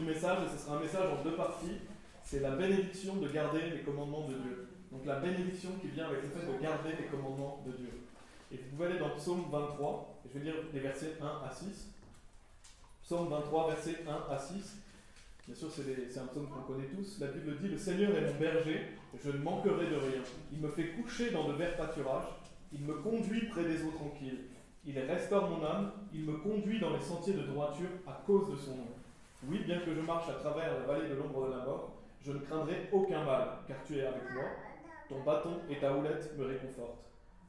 message, et ce sera un message en deux parties. C'est la bénédiction de garder les commandements de Dieu. Donc la bénédiction qui vient avec le fait de garder les commandements de Dieu. Et vous pouvez aller dans Psaume 23, et je vais lire les versets 1 à 6. Psaume 23, versets 1 à 6. Bien sûr, c'est un psaume qu'on connaît tous. La Bible dit « Le Seigneur est mon berger, je ne manquerai de rien. Il me fait coucher dans de verts pâturages, il me conduit près des eaux tranquilles. Il restaure mon âme, il me conduit dans les sentiers de droiture à cause de son nom. Oui, bien que je marche à travers la vallée de l'ombre de la mort, je ne craindrai aucun mal, car tu es avec moi. Ton bâton et ta houlette me réconfortent.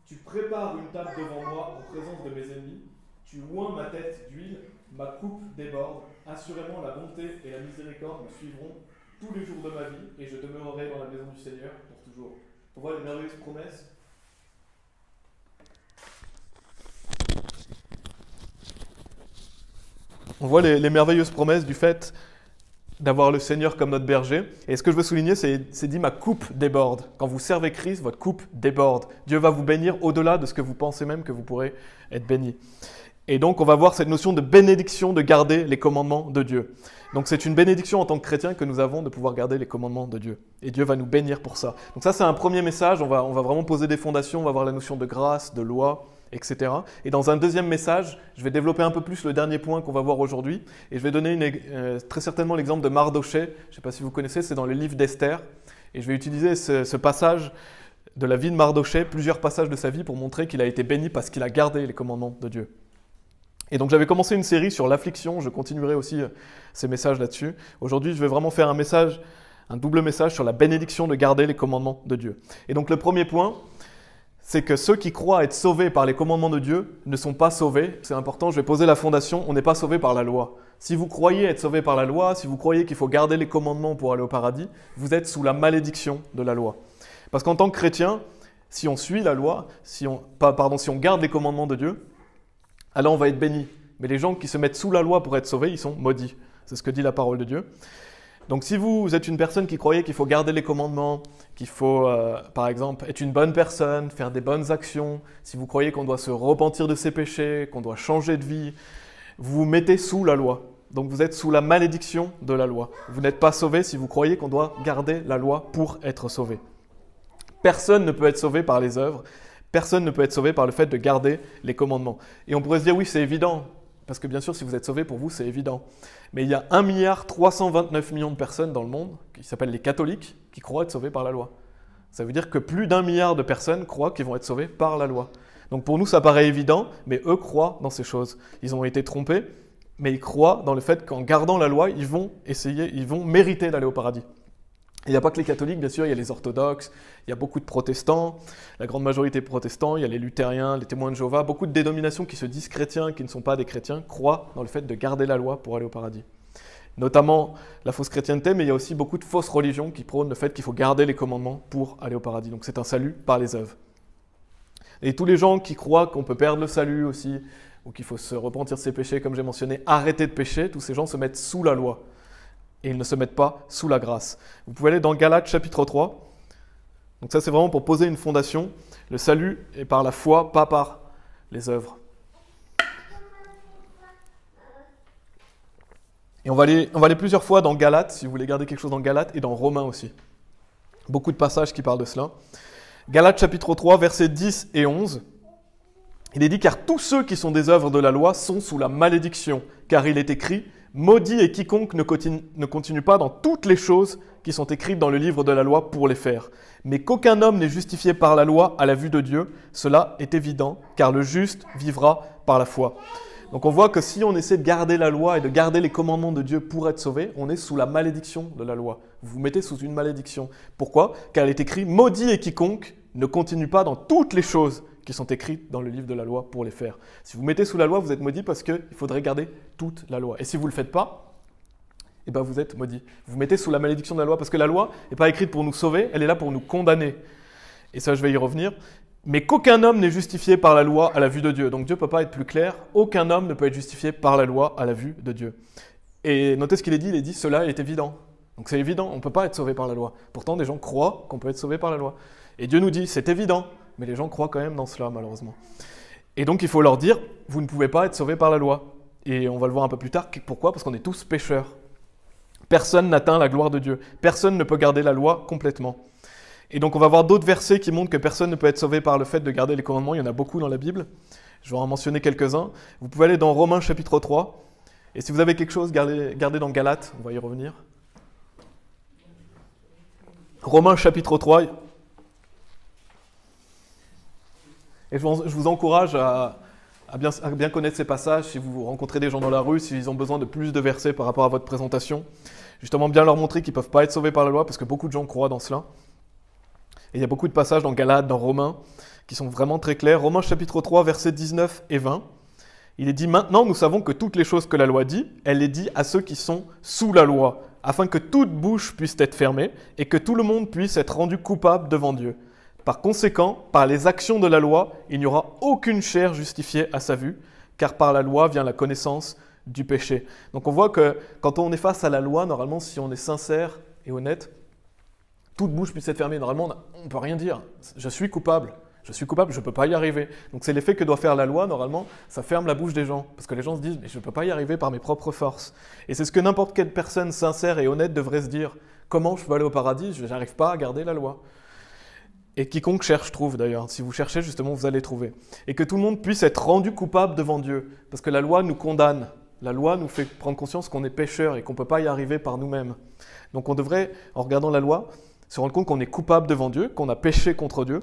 Tu prépares une table devant moi en présence de mes ennemis. Tu oins ma tête d'huile, ma coupe déborde. Assurément, la bonté et la miséricorde me suivront tous les jours de ma vie, et je demeurerai dans la maison du Seigneur pour toujours. » On voit les merveilleuses promesses. On voit les merveilleuses promesses du fait d'avoir le Seigneur comme notre berger. Et ce que je veux souligner, c'est dit « ma coupe déborde ». Quand vous servez Christ, votre coupe déborde. Dieu va vous bénir au-delà de ce que vous pensez même que vous pourrez être béni. Et donc, on va voir cette notion de bénédiction de garder les commandements de Dieu. Donc, c'est une bénédiction en tant que chrétien que nous avons de pouvoir garder les commandements de Dieu. Et Dieu va nous bénir pour ça. Donc ça, c'est un premier message. On va vraiment poser des fondations. On va voir la notion de grâce, de loi, etc. Et dans un deuxième message, je vais développer un peu plus le dernier point qu'on va voir aujourd'hui. Et je vais donner très certainement l'exemple de Mardochée. Je ne sais pas si vous connaissez, c'est dans le livre d'Esther. Et je vais utiliser ce passage de la vie de Mardochée, plusieurs passages de sa vie pour montrer qu'il a été béni parce qu'il a gardé les commandements de Dieu. Et donc j'avais commencé une série sur l'affliction, je continuerai aussi ces messages là-dessus. Aujourd'hui, je vais vraiment faire un double message sur la bénédiction de garder les commandements de Dieu. Et donc le premier point, c'est que ceux qui croient être sauvés par les commandements de Dieu ne sont pas sauvés. C'est important, je vais poser la fondation, on n'est pas sauvé par la loi. Si vous croyez être sauvé par la loi, si vous croyez qu'il faut garder les commandements pour aller au paradis, vous êtes sous la malédiction de la loi. Parce qu'en tant que chrétien, si on suit la loi, si on garde les commandements de Dieu, alors on va être béni. Mais les gens qui se mettent sous la loi pour être sauvés, ils sont maudits. C'est ce que dit la parole de Dieu. Donc si vous êtes une personne qui croyait qu'il faut garder les commandements, qu'il faut, par exemple, être une bonne personne, faire des bonnes actions, si vous croyez qu'on doit se repentir de ses péchés, qu'on doit changer de vie, vous vous mettez sous la loi. Donc vous êtes sous la malédiction de la loi. Vous n'êtes pas sauvé si vous croyez qu'on doit garder la loi pour être sauvé. Personne ne peut être sauvé par les œuvres. Personne ne peut être sauvé par le fait de garder les commandements. Et on pourrait se dire, oui, c'est évident, parce que bien sûr, si vous êtes sauvé, pour vous, c'est évident. Mais il y a 1,329 milliard de personnes dans le monde, qui s'appellent les catholiques, qui croient être sauvés par la loi. Ça veut dire que plus d'1 milliard de personnes croient qu'ils vont être sauvés par la loi. Donc pour nous, ça paraît évident, mais eux croient dans ces choses. Ils ont été trompés, mais ils croient dans le fait qu'en gardant la loi, ils vont mériter d'aller au paradis. Il n'y a pas que les catholiques, bien sûr, il y a les orthodoxes, il y a beaucoup de protestants, la grande majorité protestants, il y a les luthériens, les témoins de Jéhovah, beaucoup de dénominations qui se disent chrétiens, qui ne sont pas des chrétiens, croient dans le fait de garder la loi pour aller au paradis. Notamment la fausse chrétienté, mais il y a aussi beaucoup de fausses religions qui prônent le fait qu'il faut garder les commandements pour aller au paradis. Donc c'est un salut par les œuvres. Et tous les gens qui croient qu'on peut perdre le salut aussi, ou qu'il faut se repentir de ses péchés, comme j'ai mentionné, arrêter de pécher, tous ces gens se mettent sous la loi. Et ils ne se mettent pas sous la grâce. Vous pouvez aller dans Galates chapitre 3. Donc ça, c'est vraiment pour poser une fondation. Le salut est par la foi, pas par les œuvres. Et on va aller plusieurs fois dans Galates, si vous voulez garder quelque chose dans Galates, et dans Romains aussi. Beaucoup de passages qui parlent de cela. Galates chapitre 3, versets 10 et 11. Il est dit « Car tous ceux qui sont des œuvres de la loi sont sous la malédiction, car il est écrit « Maudit est quiconque ne continue pas dans toutes les choses qui sont écrites dans le livre de la loi pour les faire. Mais qu'aucun homme n'est justifié par la loi à la vue de Dieu, cela est évident, car le juste vivra par la foi. » Donc on voit que si on essaie de garder la loi et de garder les commandements de Dieu pour être sauvé, on est sous la malédiction de la loi. Vous vous mettez sous une malédiction. Pourquoi ? Car il est écrit « Maudit est quiconque ne continue pas dans toutes les choses qui sont écrites dans le livre de la loi pour les faire. » Si vous mettez sous la loi, vous êtes maudit parce qu'il faudrait garder toute la loi. Et si vous ne le faites pas, eh ben vous êtes maudit. Vous vous mettez sous la malédiction de la loi parce que la loi n'est pas écrite pour nous sauver, elle est là pour nous condamner. Et ça, je vais y revenir. Mais qu'aucun homme n'est justifié par la loi à la vue de Dieu. Donc Dieu ne peut pas être plus clair. Aucun homme ne peut être justifié par la loi à la vue de Dieu. Et notez ce qu'il est dit, il est dit « cela est évident ». Donc c'est évident, on ne peut pas être sauvé par la loi. Pourtant, des gens croient qu'on peut être sauvé par la loi. Et Dieu nous dit « c'est évident ». Mais les gens croient quand même dans cela, malheureusement. Et donc, il faut leur dire, vous ne pouvez pas être sauvés par la loi. Et on va le voir un peu plus tard. Pourquoi ? Parce qu'on est tous pécheurs. Personne n'atteint la gloire de Dieu. Personne ne peut garder la loi complètement. Et donc on va voir d'autres versets qui montrent que personne ne peut être sauvé par le fait de garder les commandements. Il y en a beaucoup dans la Bible. Je vais en mentionner quelques-uns. Vous pouvez aller dans Romains chapitre 3. Et si vous avez quelque chose, gardez dans Galates, on va y revenir. Romains chapitre 3. Et je vous encourage à bien connaître ces passages, si vous rencontrez des gens dans la rue, s'ils ont besoin de plus de versets par rapport à votre présentation. Justement, bien leur montrer qu'ils ne peuvent pas être sauvés par la loi, parce que beaucoup de gens croient dans cela. Et il y a beaucoup de passages dans Galates, dans Romains, qui sont vraiment très clairs. Romains chapitre 3, versets 19 et 20. Il est dit « Maintenant, nous savons que toutes les choses que la loi dit, elle les dit à ceux qui sont sous la loi, afin que toute bouche puisse être fermée et que tout le monde puisse être rendu coupable devant Dieu. Par conséquent, par les actions de la loi, il n'y aura aucune chair justifiée à sa vue, car par la loi vient la connaissance du péché. » Donc on voit que quand on est face à la loi, normalement, si on est sincère et honnête, toute bouche puisse être fermée. Normalement, on ne peut rien dire. Je suis coupable, je ne peux pas y arriver. Donc c'est l'effet que doit faire la loi, normalement, ça ferme la bouche des gens. Parce que les gens se disent, mais je ne peux pas y arriver par mes propres forces. Et c'est ce que n'importe quelle personne sincère et honnête devrait se dire. Comment je peux aller au paradis? Je n'arrive pas à garder la loi. Et quiconque cherche trouve d'ailleurs. Si vous cherchez, justement, vous allez trouver. Et que tout le monde puisse être rendu coupable devant Dieu. Parce que la loi nous condamne. La loi nous fait prendre conscience qu'on est pécheur et qu'on ne peut pas y arriver par nous-mêmes. Donc on devrait, en regardant la loi, se rendre compte qu'on est coupable devant Dieu, qu'on a péché contre Dieu.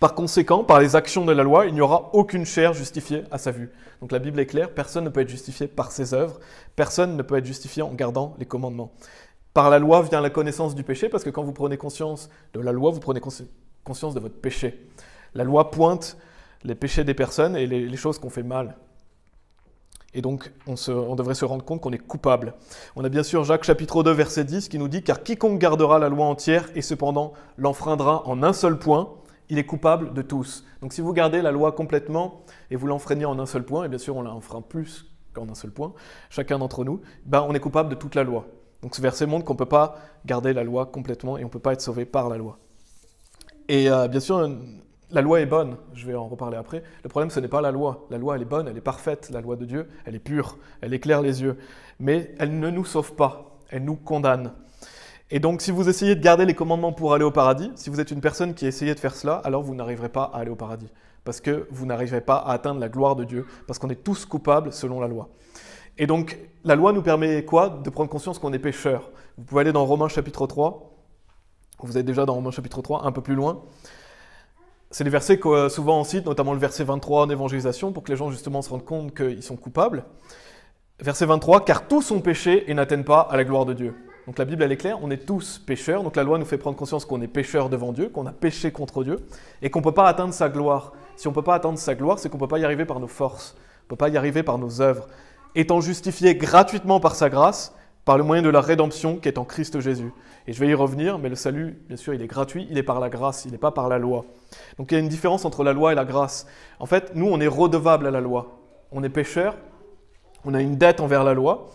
Par conséquent, par les actions de la loi, il n'y aura aucune chair justifiée à sa vue. Donc la Bible est claire, personne ne peut être justifié par ses œuvres, personne ne peut être justifié en gardant les commandements. Par la loi vient la connaissance du péché, parce que quand vous prenez conscience de la loi, vous prenez conscience de votre péché. La loi pointe les péchés des personnes et les choses qu'on fait mal. Et donc, on devrait se rendre compte qu'on est coupable. On a bien sûr Jacques chapitre 2, verset 10, qui nous dit « Car quiconque gardera la loi entière et cependant l'enfreindra en un seul point, il est coupable de tous. » Donc si vous gardez la loi complètement et vous l'enfreignez en un seul point, et bien sûr on l'enfreint plus qu'en un seul point, chacun d'entre nous, on est coupable de toute la loi. Donc ce verset montre qu'on ne peut pas garder la loi complètement et on ne peut pas être sauvé par la loi. Et bien sûr, la loi est bonne, je vais en reparler après. Le problème, ce n'est pas la loi. La loi, elle est bonne, elle est parfaite, la loi de Dieu, elle est pure, elle éclaire les yeux. Mais elle ne nous sauve pas, elle nous condamne. Et donc, si vous essayez de garder les commandements pour aller au paradis, si vous êtes une personne qui essayait de faire cela, alors vous n'arriverez pas à aller au paradis. Parce que vous n'arriverez pas à atteindre la gloire de Dieu, parce qu'on est tous coupables selon la loi. Et donc, la loi nous permet quoi? De prendre conscience qu'on est pécheur. Vous pouvez aller dans Romains chapitre 3. Vous êtes déjà dans Romains chapitre 3, un peu plus loin. C'est les versets que souvent on cite, notamment le verset 23 en évangélisation, pour que les gens justement se rendent compte qu'ils sont coupables. Verset 23, « Car tous ont péché et n'atteignent pas à la gloire de Dieu. » Donc la Bible, elle est claire, on est tous pécheurs. Donc la loi nous fait prendre conscience qu'on est pécheurs devant Dieu, qu'on a péché contre Dieu, et qu'on ne peut pas atteindre sa gloire. Si on ne peut pas atteindre sa gloire, c'est qu'on ne peut pas y arriver par nos forces, on ne peut pas y arriver par nos œuvres. Étant justifiés gratuitement par sa grâce, par le moyen de la rédemption qui est en Christ Jésus. Et je vais y revenir, mais le salut, bien sûr, il est gratuit, il est par la grâce, il n'est pas par la loi. Donc il y a une différence entre la loi et la grâce. En fait, nous, on est redevables à la loi. On est pécheurs, on a une dette envers la loi,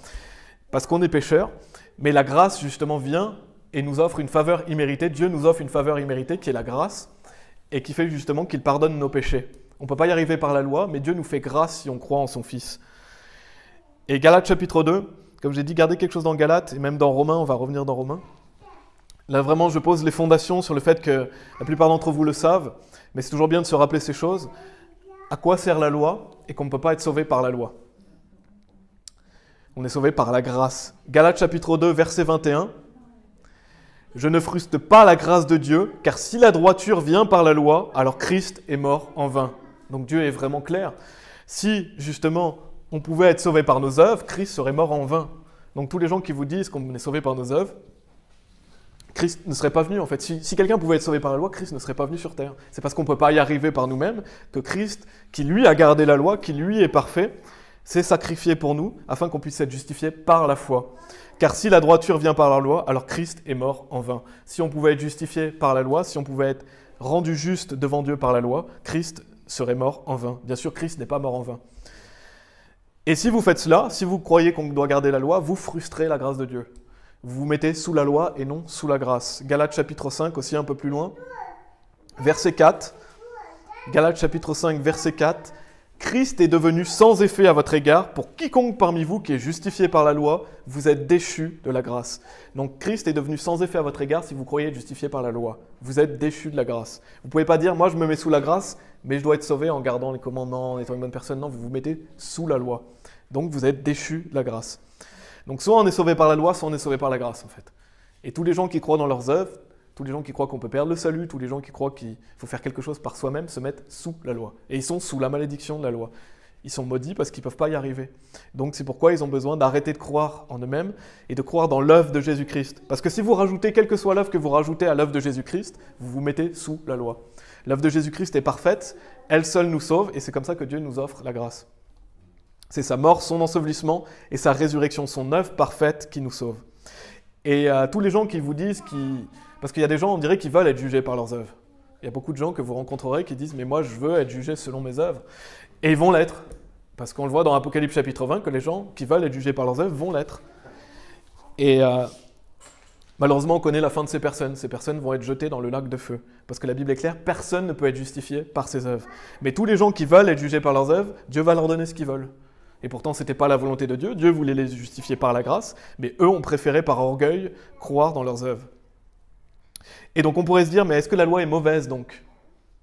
parce qu'on est pécheurs, mais la grâce, justement, vient et nous offre une faveur imméritée. Dieu nous offre une faveur imméritée qui est la grâce, et qui fait justement qu'il pardonne nos péchés. On ne peut pas y arriver par la loi, mais Dieu nous fait grâce si on croit en son Fils. Et Galates chapitre 2, comme j'ai dit, gardez quelque chose dans Galates, et même dans Romains, on va revenir dans Romains. Là, vraiment, je pose les fondations sur le fait que la plupart d'entre vous le savent, mais c'est toujours bien de se rappeler ces choses. À quoi sert la loi et qu'on ne peut pas être sauvé par la loi? On est sauvé par la grâce. Galates chapitre 2, verset 21. « Je ne frustre pas la grâce de Dieu, car si la droiture vient par la loi, alors Christ est mort en vain. » Donc Dieu est vraiment clair. Si, justement, on pouvait être sauvé par nos œuvres, Christ serait mort en vain. Donc tous les gens qui vous disent qu'on est sauvé par nos œuvres, Christ ne serait pas venu en fait. Si quelqu'un pouvait être sauvé par la loi, Christ ne serait pas venu sur terre. C'est parce qu'on ne peut pas y arriver par nous-mêmes que Christ, qui lui a gardé la loi, qui lui est parfait, s'est sacrifié pour nous afin qu'on puisse être justifié par la foi. Car si la droiture vient par la loi, alors Christ est mort en vain. Si on pouvait être justifié par la loi, si on pouvait être rendu juste devant Dieu par la loi, Christ serait mort en vain. Bien sûr, Christ n'est pas mort en vain. Et si vous faites cela, si vous croyez qu'on doit garder la loi, vous frustrez la grâce de Dieu. Vous vous mettez sous la loi et non sous la grâce. Galates chapitre 5, aussi un peu plus loin, verset 4. Galates chapitre 5, verset 4. « Christ est devenu sans effet à votre égard pour quiconque parmi vous qui est justifié par la loi, vous êtes déchus de la grâce. Donc Christ est devenu sans effet à votre égard si vous croyez être justifié par la loi. Vous êtes déchus de la grâce. Vous ne pouvez pas dire, moi je me mets sous la grâce, mais je dois être sauvé en gardant les commandements, en étant une bonne personne. Non, vous vous mettez sous la loi. Donc vous êtes déchus de la grâce. Donc soit on est sauvé par la loi, soit on est sauvé par la grâce en fait. Et tous les gens qui croient dans leurs œuvres, tous les gens qui croient qu'on peut perdre le salut, tous les gens qui croient qu'il faut faire quelque chose par soi-même, se mettent sous la loi. Et ils sont sous la malédiction de la loi. Ils sont maudits parce qu'ils ne peuvent pas y arriver. Donc c'est pourquoi ils ont besoin d'arrêter de croire en eux-mêmes et de croire dans l'œuvre de Jésus-Christ. Parce que si vous rajoutez, quelle que soit l'œuvre que vous rajoutez à l'œuvre de Jésus-Christ, vous vous mettez sous la loi. L'œuvre de Jésus-Christ est parfaite, elle seule nous sauve, et c'est comme ça que Dieu nous offre la grâce. C'est sa mort, son ensevelissement et sa résurrection, son œuvre parfaite qui nous sauve. Et tous les gens qui vous disent parce qu'il y a des gens, on dirait, qui veulent être jugés par leurs œuvres. Il y a beaucoup de gens que vous rencontrerez qui disent « mais moi, je veux être jugé selon mes œuvres ». Et ils vont l'être. Parce qu'on le voit dans Apocalypse chapitre 20, que les gens qui veulent être jugés par leurs œuvres vont l'être. Et malheureusement, on connaît la fin de ces personnes. Ces personnes vont être jetées dans le lac de feu. Parce que la Bible est claire, personne ne peut être justifié par ses œuvres. Mais tous les gens qui veulent être jugés par leurs œuvres, Dieu va leur donner ce qu'ils veulent. Et pourtant, ce n'était pas la volonté de Dieu. Dieu voulait les justifier par la grâce, mais eux ont préféré par orgueil croire dans leurs œuvres. Et donc on pourrait se dire, mais est-ce que la loi est mauvaise donc ?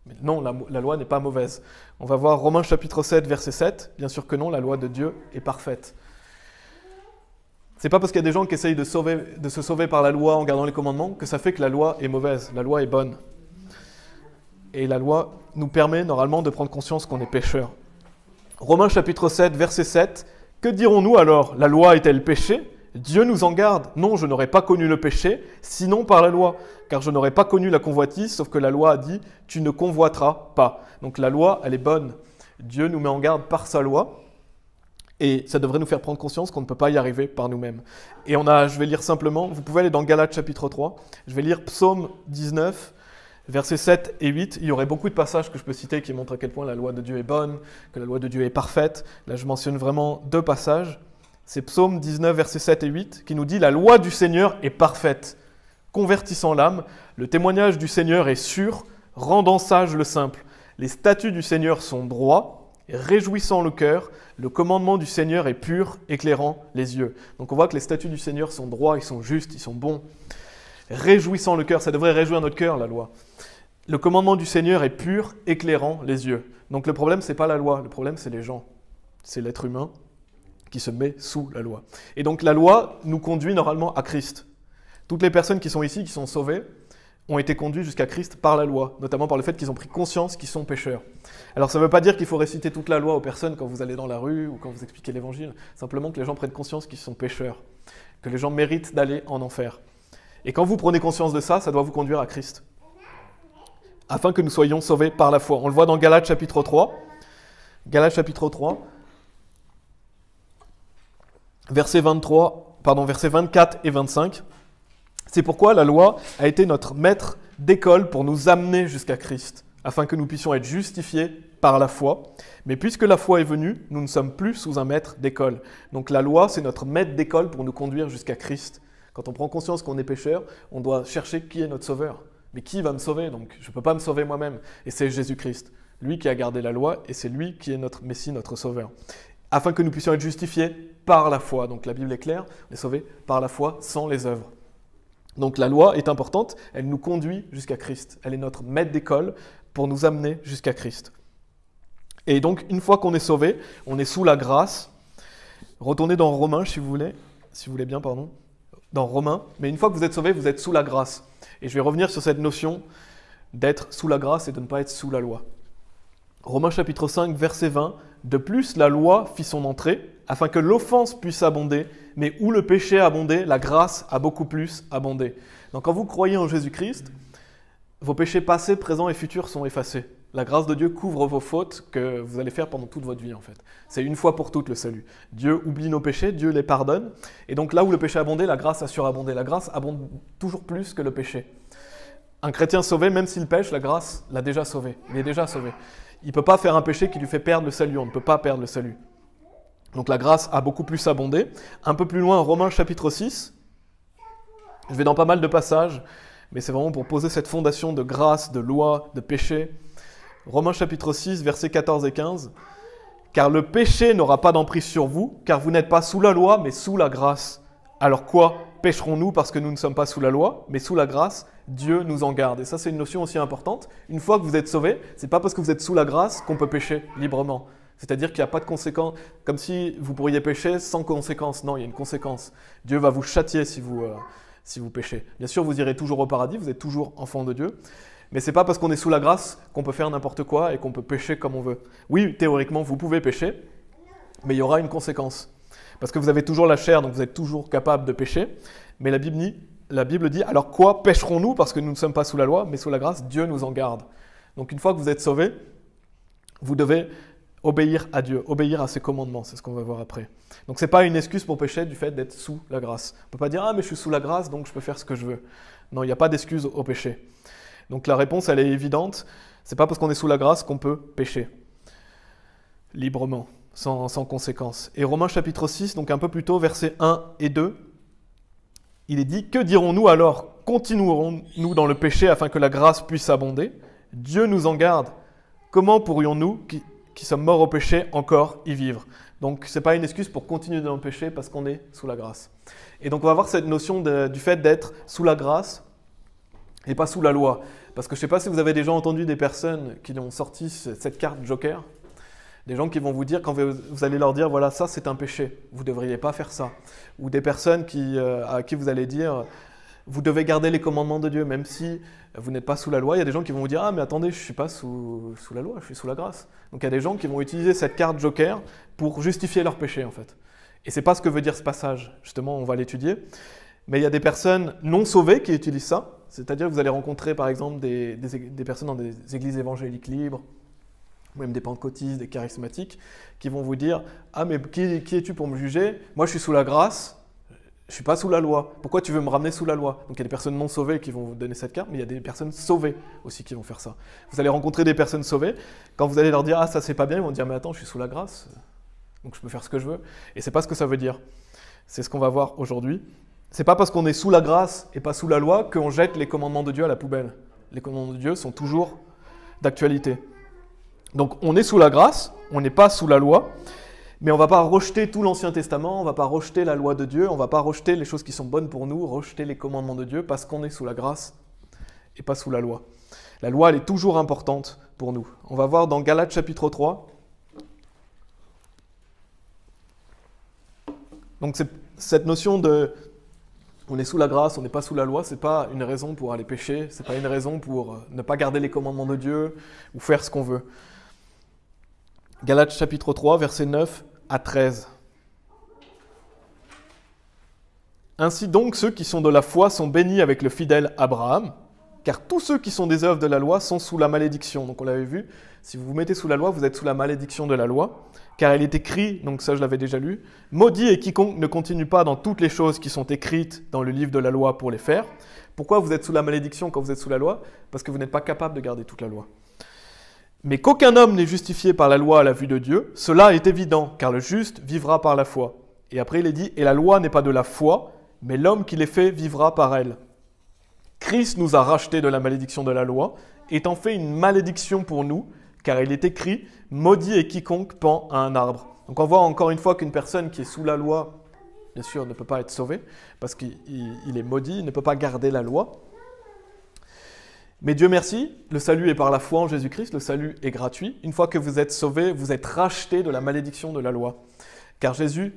Mais non, la loi n'est pas mauvaise. On va voir Romains chapitre 7, verset 7. Bien sûr que non, la loi de Dieu est parfaite. C'est pas parce qu'il y a des gens qui essayent de se sauver par la loi en gardant les commandements que ça fait que la loi est mauvaise. La loi est bonne. Et la loi nous permet normalement de prendre conscience qu'on est pécheur. Romains chapitre 7, verset 7. Que dirons-nous alors ? La loi est-elle péché ? Dieu nous en garde. Non, je n'aurais pas connu le péché, sinon par la loi. Car je n'aurais pas connu la convoitise, sauf que la loi a dit « tu ne convoiteras pas ». Donc la loi, elle est bonne. Dieu nous met en garde par sa loi. Et ça devrait nous faire prendre conscience qu'on ne peut pas y arriver par nous-mêmes. Et je vais lire simplement, vous pouvez aller dans Galates chapitre 3. Je vais lire Psaume 19, versets 7 et 8. Il y aurait beaucoup de passages que je peux citer qui montrent à quel point la loi de Dieu est bonne, que la loi de Dieu est parfaite. Là, je mentionne vraiment 2 passages. C'est Psaume 19, versets 7 et 8, qui nous dit « La loi du Seigneur est parfaite, convertissant l'âme. Le témoignage du Seigneur est sûr, rendant sage le simple. Les statuts du Seigneur sont droits, réjouissant le cœur. Le commandement du Seigneur est pur, éclairant les yeux. » Donc on voit que les statuts du Seigneur sont droits, ils sont justes, ils sont bons. Réjouissant le cœur, ça devrait réjouir notre cœur, la loi. Le commandement du Seigneur est pur, éclairant les yeux. Donc le problème, ce n'est pas la loi, le problème, c'est les gens. C'est l'être humain qui se met sous la loi. Et donc la loi nous conduit normalement à Christ. Toutes les personnes qui sont ici, qui sont sauvées, ont été conduites jusqu'à Christ par la loi, notamment par le fait qu'ils ont pris conscience qu'ils sont pécheurs. Alors ça ne veut pas dire qu'il faut réciter toute la loi aux personnes quand vous allez dans la rue ou quand vous expliquez l'évangile, simplement que les gens prennent conscience qu'ils sont pécheurs, que les gens méritent d'aller en enfer. Et quand vous prenez conscience de ça, ça doit vous conduire à Christ, afin que nous soyons sauvés par la foi. On le voit dans Galates chapitre 3. Galates chapitre 3, versets 24 et 25. C'est pourquoi la loi a été notre maître d'école pour nous amener jusqu'à Christ, afin que nous puissions être justifiés par la foi. Mais puisque la foi est venue, nous ne sommes plus sous un maître d'école. Donc la loi, c'est notre maître d'école pour nous conduire jusqu'à Christ. Quand on prend conscience qu'on est pécheur, on doit chercher qui est notre sauveur. Mais qui va me sauver? Donc je ne peux pas me sauver moi-même. Et c'est Jésus-Christ, lui qui a gardé la loi, et c'est lui qui est notre Messie, notre sauveur. Afin que nous puissions être justifiés par la foi. Donc la Bible est claire, on est sauvés par la foi sans les œuvres. Donc la loi est importante, elle nous conduit jusqu'à Christ. Elle est notre maître d'école pour nous amener jusqu'à Christ. Et donc une fois qu'on est sauvé, on est sous la grâce. Retournez dans Romains si vous voulez bien, dans Romains. Mais une fois que vous êtes sauvé, vous êtes sous la grâce. Et je vais revenir sur cette notion d'être sous la grâce et de ne pas être sous la loi. Romains chapitre 5, verset 20. « De plus, la loi fit son entrée, afin que l'offense puisse abonder, mais où le péché a abondé, la grâce a beaucoup plus abondé. » Donc quand vous croyez en Jésus-Christ, vos péchés passés, présents et futurs sont effacés. La grâce de Dieu couvre vos fautes que vous allez faire pendant toute votre vie en fait. C'est une fois pour toutes le salut. Dieu oublie nos péchés, Dieu les pardonne. Et donc là où le péché a abondé, la grâce a surabondé. La grâce abonde toujours plus que le péché. Un chrétien sauvé, même s'il pêche, la grâce l'a déjà sauvé. Il est déjà sauvé. Il ne peut pas faire un péché qui lui fait perdre le salut. On ne peut pas perdre le salut. Donc la grâce a beaucoup plus abondé. Un peu plus loin, Romains chapitre 6. Je vais dans pas mal de passages, mais c'est vraiment pour poser cette fondation de grâce, de loi, de péché. Romains chapitre 6, versets 14 et 15. Car le péché n'aura pas d'emprise sur vous, car vous n'êtes pas sous la loi, mais sous la grâce. Alors quoi? Pécherons-nous parce que nous ne sommes pas sous la loi, mais sous la grâce? Dieu nous en garde. Et ça, c'est une notion aussi importante. Une fois que vous êtes sauvés, c'est pas parce que vous êtes sous la grâce qu'on peut pécher librement. C'est-à-dire qu'il n'y a pas de conséquences, comme si vous pourriez pécher sans conséquence. Non, il y a une conséquence. Dieu va vous châtier si vous péchez. Bien sûr, vous irez toujours au paradis, vous êtes toujours enfant de Dieu. Mais c'est pas parce qu'on est sous la grâce qu'on peut faire n'importe quoi et qu'on peut pécher comme on veut. Oui, théoriquement, vous pouvez pécher, mais il y aura une conséquence. Parce que vous avez toujours la chair, donc vous êtes toujours capable de pécher. Mais la Bible dit, alors quoi pécherons-nous parce que nous ne sommes pas sous la loi, mais sous la grâce, Dieu nous en garde. Donc une fois que vous êtes sauvés, vous devez obéir à Dieu, obéir à ses commandements, c'est ce qu'on va voir après. Donc ce n'est pas une excuse pour pécher du fait d'être sous la grâce. On ne peut pas dire « Ah, mais je suis sous la grâce, donc je peux faire ce que je veux ». Non, il n'y a pas d'excuse au péché. Donc la réponse, elle est évidente. Ce n'est pas parce qu'on est sous la grâce qu'on peut pécher librement, sans conséquence. Et Romains chapitre 6, donc un peu plus tôt, versets 1 et 2, il est dit « Que dirons-nous alors? Continuerons-nous dans le péché afin que la grâce puisse abonder? Dieu nous en garde. Comment pourrions-nous, qui sommes morts au péché, encore y vivre ?» Donc ce n'est pas une excuse pour continuer dans le péché parce qu'on est sous la grâce. Et donc on va voir cette notion du fait d'être sous la grâce et pas sous la loi. Parce que je ne sais pas si vous avez déjà entendu des personnes qui ont sorti cette carte Joker, des gens qui vont vous dire, quand vous allez leur dire, voilà, ça c'est un péché, vous ne devriez pas faire ça. Ou des personnes à qui vous allez dire, vous devez garder les commandements de Dieu, même si vous n'êtes pas sous la loi. Il y a des gens qui vont vous dire, ah mais attendez, je ne suis pas sous la loi, je suis sous la grâce. Donc il y a des gens qui vont utiliser cette carte Joker pour justifier leur péché en fait. Et ce n'est pas ce que veut dire ce passage, justement, on va l'étudier. Mais il y a des personnes non sauvées qui utilisent ça. C'est-à-dire que vous allez rencontrer par exemple des personnes dans des églises évangéliques libres, ou même des pentecôtistes, des charismatiques, qui vont vous dire « Ah mais qui es-tu pour me juger? Moi je suis sous la grâce, je ne suis pas sous la loi. Pourquoi tu veux me ramener sous la loi ?» Donc il y a des personnes non sauvées qui vont vous donner cette carte, mais il y a des personnes sauvées aussi qui vont faire ça. Vous allez rencontrer des personnes sauvées, quand vous allez leur dire « Ah ça c'est pas bien », ils vont dire « Mais attends, je suis sous la grâce, donc je peux faire ce que je veux. » Et c'est pas ce que ça veut dire. C'est ce qu'on va voir aujourd'hui. C'est pas parce qu'on est sous la grâce et pas sous la loi qu'on jette les commandements de Dieu à la poubelle. Les commandements de Dieu sont toujours d'actualité. Donc on est sous la grâce, on n'est pas sous la loi, mais on ne va pas rejeter tout l'Ancien Testament, on ne va pas rejeter la loi de Dieu, on ne va pas rejeter les choses qui sont bonnes pour nous, rejeter les commandements de Dieu parce qu'on est sous la grâce et pas sous la loi. La loi, elle est toujours importante pour nous. On va voir dans Galates chapitre 3. Donc cette notion de on est sous la grâce, on n'est pas sous la loi, ce n'est pas une raison pour aller pécher, ce n'est pas une raison pour ne pas garder les commandements de Dieu ou faire ce qu'on veut. Galates chapitre 3, versets 9 à 13. Ainsi donc, ceux qui sont de la foi sont bénis avec le fidèle Abraham, car tous ceux qui sont des œuvres de la loi sont sous la malédiction. Donc on l'avait vu, si vous vous mettez sous la loi, vous êtes sous la malédiction de la loi, car il est écrit, donc ça je l'avais déjà lu, « Maudit est quiconque ne continue pas dans toutes les choses qui sont écrites dans le livre de la loi pour les faire. » Pourquoi vous êtes sous la malédiction quand vous êtes sous la loi? Parce que vous n'êtes pas capable de garder toute la loi. Mais qu'aucun homme n'est justifié par la loi à la vue de Dieu, cela est évident, car le juste vivra par la foi. Et après il est dit, et la loi n'est pas de la foi, mais l'homme qui les fait vivra par elle. Christ nous a rachetés de la malédiction de la loi, étant fait une malédiction pour nous, car il est écrit, maudit est quiconque pend à un arbre. Donc on voit encore une fois qu'une personne qui est sous la loi, bien sûr, ne peut pas être sauvée, parce qu'il est maudit, il ne peut pas garder la loi. Mais Dieu merci, le salut est par la foi en Jésus-Christ, le salut est gratuit. Une fois que vous êtes sauvés, vous êtes rachetés de la malédiction de la loi. Car Jésus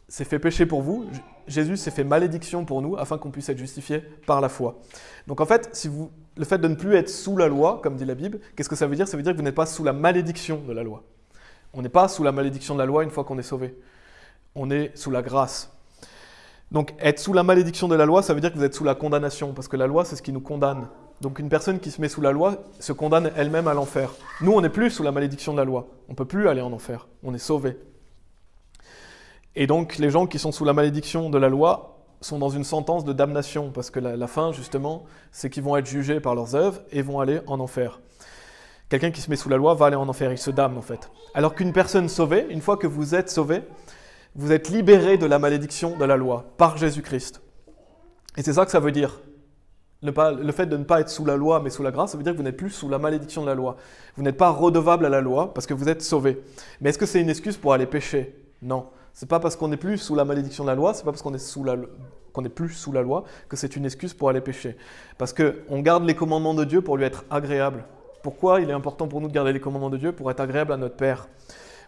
s'est fait péché pour vous, Jésus s'est fait malédiction pour nous, afin qu'on puisse être justifié par la foi. Donc en fait, le fait de ne plus être sous la loi, comme dit la Bible, qu'est-ce que ça veut dire? Ça veut dire que vous n'êtes pas sous la malédiction de la loi. On n'est pas sous la malédiction de la loi une fois qu'on est sauvé. On est sous la grâce. Donc être sous la malédiction de la loi, ça veut dire que vous êtes sous la condamnation, parce que la loi, c'est ce qui nous condamne. Donc une personne qui se met sous la loi se condamne elle-même à l'enfer. Nous, on n'est plus sous la malédiction de la loi. On ne peut plus aller en enfer. On est sauvés. Et donc les gens qui sont sous la malédiction de la loi sont dans une sentence de damnation, parce que la fin, justement, c'est qu'ils vont être jugés par leurs œuvres et vont aller en enfer. Quelqu'un qui se met sous la loi va aller en enfer, il se damne en fait. Alors qu'une personne sauvée, une fois que vous êtes sauvé, vous êtes libéré de la malédiction de la loi par Jésus-Christ. Et c'est ça que ça veut dire. le fait de ne pas être sous la loi mais sous la grâce, ça veut dire que vous n'êtes plus sous la malédiction de la loi. Vous n'êtes pas redevable à la loi parce que vous êtes sauvé. Mais est-ce que c'est une excuse pour aller pécher? Non. C'est pas parce qu'on n'est plus sous la malédiction de la loi, c'est pas parce qu'on est qu'on n'est plus sous la loi que c'est une excuse pour aller pécher. Parce qu'on garde les commandements de Dieu pour lui être agréable. Pourquoi il est important pour nous de garder les commandements de Dieu? Pour être agréable à notre Père,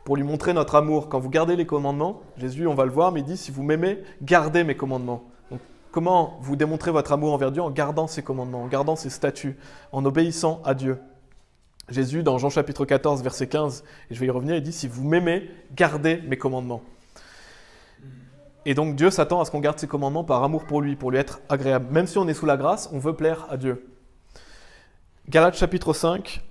pour lui montrer notre amour. Quand vous gardez les commandements, Jésus, on va le voir, mais il dit, si vous m'aimez, gardez mes commandements. Donc, comment vous démontrez votre amour envers Dieu? En gardant ses commandements, en gardant ses statuts, en obéissant à Dieu. Jésus, dans Jean chapitre 14, verset 15, et je vais y revenir, il dit, si vous m'aimez, gardez mes commandements. Et donc Dieu s'attend à ce qu'on garde ses commandements par amour pour lui être agréable. Même si on est sous la grâce, on veut plaire à Dieu. Galates chapitre 5,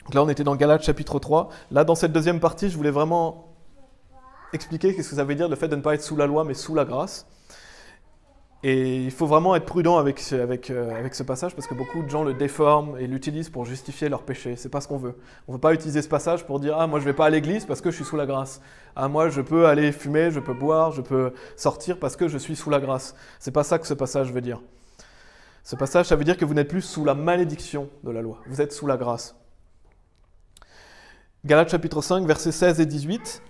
donc là on était dans Galates chapitre 3. Là dans cette deuxième partie, je voulais vraiment expliquer qu'est-ce que ça veut dire le fait de ne pas être sous la loi mais sous la grâce. Et il faut vraiment être prudent avec ce passage parce que beaucoup de gens le déforment et l'utilisent pour justifier leur péché. C'est pas ce qu'on veut. On ne veut pas utiliser ce passage pour dire « Ah, moi je ne vais pas à l'église parce que je suis sous la grâce. Ah, moi je peux aller fumer, je peux boire, je peux sortir parce que je suis sous la grâce. » C'est pas ça que ce passage veut dire. Ce passage, ça veut dire que vous n'êtes plus sous la malédiction de la loi. Vous êtes sous la grâce. Galates chapitre 5, versets 16 et 18.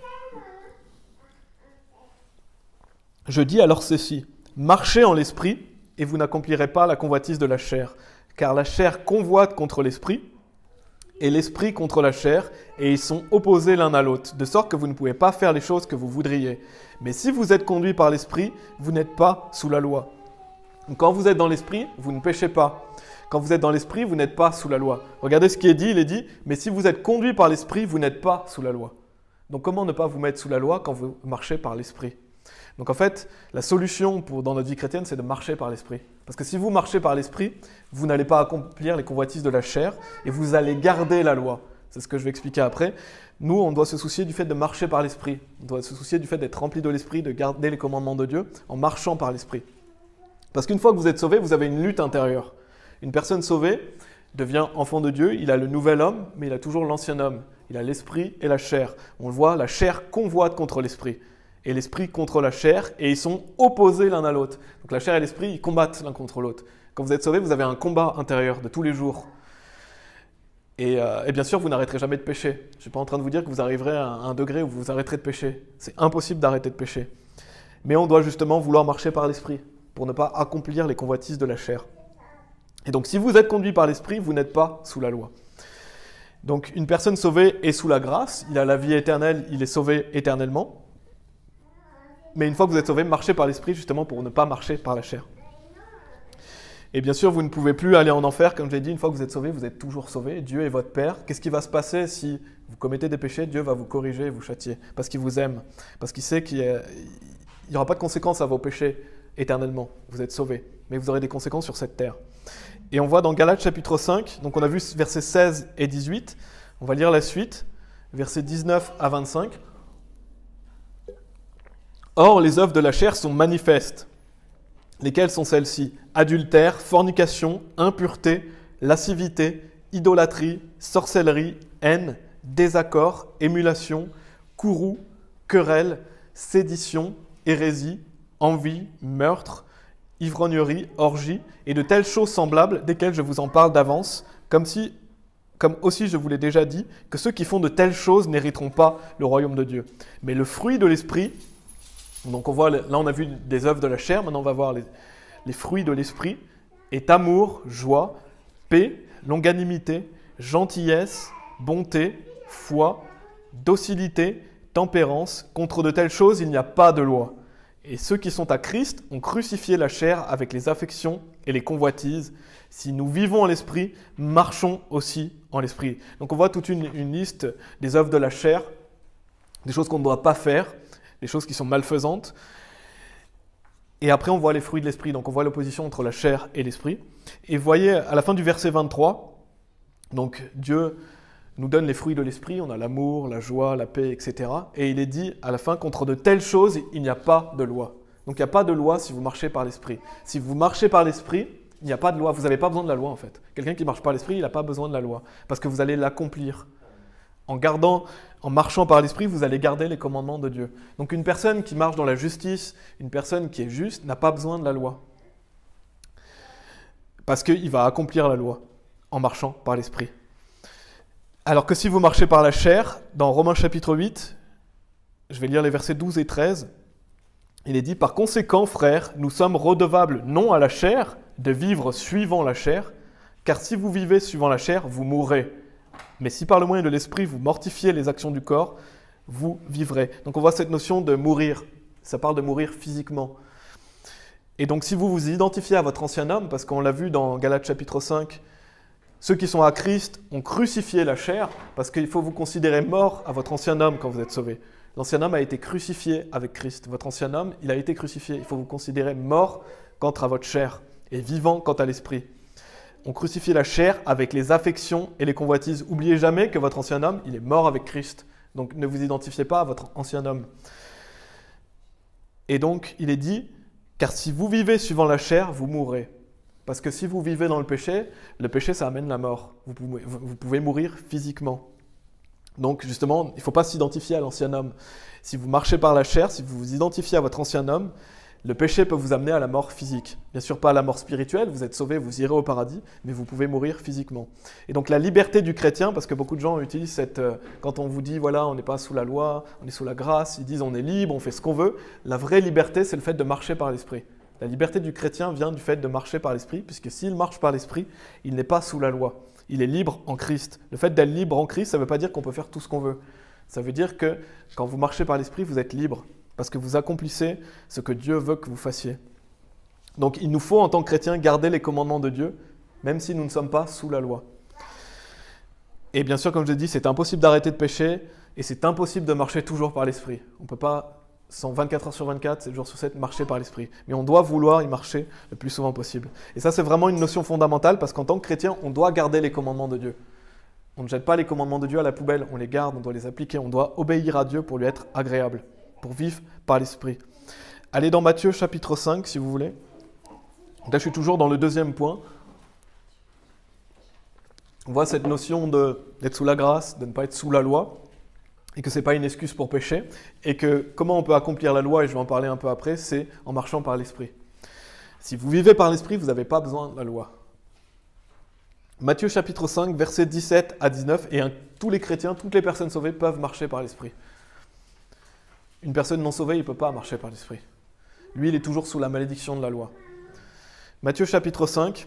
Je dis alors ceci. Marchez en l'esprit, et vous n'accomplirez pas la convoitise de la chair. Car la chair convoite contre l'esprit, et l'esprit contre la chair, et ils sont opposés l'un à l'autre, de sorte que vous ne pouvez pas faire les choses que vous voudriez. Mais si vous êtes conduit par l'esprit, vous n'êtes pas sous la loi. Donc, quand vous êtes dans l'esprit, vous ne péchez pas. Quand vous êtes dans l'esprit, vous n'êtes pas sous la loi. Regardez ce qui est dit, il est dit, mais si vous êtes conduit par l'esprit, vous n'êtes pas sous la loi. Donc comment ne pas vous mettre sous la loi quand vous marchez par l'esprit ? Donc en fait, la solution dans notre vie chrétienne, c'est de marcher par l'esprit. Parce que si vous marchez par l'esprit, vous n'allez pas accomplir les convoitises de la chair et vous allez garder la loi. C'est ce que je vais expliquer après. Nous, on doit se soucier du fait de marcher par l'esprit. On doit se soucier du fait d'être rempli de l'esprit, de garder les commandements de Dieu en marchant par l'esprit. Parce qu'une fois que vous êtes sauvé, vous avez une lutte intérieure. Une personne sauvée devient enfant de Dieu, il a le nouvel homme, mais il a toujours l'ancien homme. Il a l'esprit et la chair. On le voit, la chair convoite contre l'esprit. Et l'esprit contre la chair, et ils sont opposés l'un à l'autre. Donc la chair et l'esprit, ils combattent l'un contre l'autre. Quand vous êtes sauvé, vous avez un combat intérieur de tous les jours. Et bien sûr, vous n'arrêterez jamais de pécher. Je ne suis pas en train de vous dire que vous arriverez à un degré où vous arrêterez de pécher. C'est impossible d'arrêter de pécher. Mais on doit justement vouloir marcher par l'esprit, pour ne pas accomplir les convoitises de la chair. Et donc si vous êtes conduit par l'esprit, vous n'êtes pas sous la loi. Donc une personne sauvée est sous la grâce, il a la vie éternelle, il est sauvé éternellement. Mais une fois que vous êtes sauvé, marchez par l'esprit justement pour ne pas marcher par la chair. Et bien sûr, vous ne pouvez plus aller en enfer, comme je l'ai dit, une fois que vous êtes sauvé, vous êtes toujours sauvé. Dieu est votre Père. Qu'est-ce qui va se passer si vous commettez des péchés? Dieu va vous corriger et vous châtier, parce qu'il vous aime, parce qu'il sait qu'il n'y aura pas de conséquences à vos péchés éternellement. Vous êtes sauvés, mais vous aurez des conséquences sur cette terre. Et on voit dans Galates chapitre 5, donc on a vu versets 16 et 18, on va lire la suite, versets 19 à 25. Or, les œuvres de la chair sont manifestes. Lesquelles sont celles-ci? Adultère, fornication, impureté, lascivité, idolâtrie, sorcellerie, haine, désaccord, émulation, courroux, querelle, sédition, hérésie, envie, meurtre, ivrognerie, orgie, et de telles choses semblables, desquelles je vous en parle d'avance, comme aussi je vous l'ai déjà dit, que ceux qui font de telles choses n'hériteront pas le royaume de Dieu. Mais le fruit de l'esprit, donc on voit, là on a vu des œuvres de la chair, maintenant on va voir les fruits de l'esprit, est amour, joie, paix, longanimité, gentillesse, bonté, foi, docilité, tempérance. Contre de telles choses, il n'y a pas de loi. Et ceux qui sont à Christ ont crucifié la chair avec les affections et les convoitises. Si nous vivons en l'esprit, marchons aussi en l'esprit. Donc on voit toute une liste des œuvres de la chair, des choses qu'on ne doit pas faire, des choses qui sont malfaisantes. Et après, on voit les fruits de l'esprit. Donc, on voit l'opposition entre la chair et l'esprit. Et vous voyez, à la fin du verset 23, donc Dieu nous donne les fruits de l'esprit. On a l'amour, la joie, la paix, etc. Et il est dit, à la fin, contre de telles choses, il n'y a pas de loi. Donc, il n'y a pas de loi si vous marchez par l'esprit. Si vous marchez par l'esprit, il n'y a pas de loi. Vous n'avez pas besoin de la loi, en fait. Quelqu'un qui marche par l'esprit, il n'a pas besoin de la loi. Parce que vous allez l'accomplir. En marchant par l'esprit, vous allez garder les commandements de Dieu. Donc une personne qui marche dans la justice, une personne qui est juste, n'a pas besoin de la loi. parce qu'il va accomplir la loi en marchant par l'Esprit. Alors que si vous marchez par la chair, dans Romains chapitre 8, je vais lire les versets 12 et 13, il est dit « Par conséquent, frères, nous sommes redevables non à la chair, de vivre suivant la chair, car si vous vivez suivant la chair, vous mourrez. Mais si par le moyen de l'Esprit, vous mortifiez les actions du corps, vous vivrez. » Donc on voit cette notion de mourir. Ça parle de mourir physiquement. Et donc si vous vous identifiez à votre ancien homme, parce qu'on l'a vu dans Galates chapitre 5, ceux qui sont à Christ ont crucifié la chair, parce qu'il faut vous considérer mort à votre ancien homme quand vous êtes sauvé. L'ancien homme a été crucifié avec Christ. Votre ancien homme, il a été crucifié. Il faut vous considérer mort quant à votre chair et vivant quant à l'esprit. On crucifie la chair avec les affections et les convoitises. N'oubliez jamais que votre ancien homme, il est mort avec Christ. Donc ne vous identifiez pas à votre ancien homme. Et donc, il est dit, car si vous vivez suivant la chair, vous mourrez. Parce que si vous vivez dans le péché, ça amène la mort. Vous pouvez mourir physiquement. Donc justement, il ne faut pas s'identifier à l'ancien homme. Si vous marchez par la chair, si vous vous identifiez à votre ancien homme, le péché peut vous amener à la mort physique. Bien sûr, pas à la mort spirituelle, vous êtes sauvé, vous irez au paradis, mais vous pouvez mourir physiquement. Et donc la liberté du chrétien, parce que beaucoup de gens utilisent cette... quand on vous dit, voilà, on n'est pas sous la loi, on est sous la grâce, ils disent on est libre, on fait ce qu'on veut. La vraie liberté, c'est le fait de marcher par l'esprit. La liberté du chrétien vient du fait de marcher par l'esprit, puisque s'il marche par l'esprit, il n'est pas sous la loi. Il est libre en Christ. Le fait d'être libre en Christ, ça ne veut pas dire qu'on peut faire tout ce qu'on veut. Ça veut dire que quand vous marchez par l'esprit, vous êtes libre, parce que vous accomplissez ce que Dieu veut que vous fassiez. Donc il nous faut en tant que chrétiens garder les commandements de Dieu, même si nous ne sommes pas sous la loi. Et bien sûr, comme je l'ai dit, c'est impossible d'arrêter de pécher, et c'est impossible de marcher toujours par l'esprit. On ne peut pas... 24 heures sur 24, 7 jours sur 7, marcher par l'esprit. Mais on doit vouloir y marcher le plus souvent possible. Et ça, c'est vraiment une notion fondamentale parce qu'en tant que chrétien, on doit garder les commandements de Dieu. On ne jette pas les commandements de Dieu à la poubelle, on les garde, on doit les appliquer, on doit obéir à Dieu pour lui être agréable, pour vivre par l'esprit. Allez dans Matthieu chapitre 5, si vous voulez. Là, je suis toujours dans le deuxième point. On voit cette notion d'être sous la grâce, de ne pas être sous la loi. Et que ce n'est pas une excuse pour pécher, et que comment on peut accomplir la loi, et je vais en parler un peu après, c'est en marchant par l'esprit. Si vous vivez par l'esprit, vous n'avez pas besoin de la loi. Matthieu chapitre 5, versets 17 à 19, et tous les chrétiens, toutes les personnes sauvées peuvent marcher par l'esprit. Une personne non sauvée, il ne peut pas marcher par l'esprit. Lui, il est toujours sous la malédiction de la loi. Matthieu chapitre 5,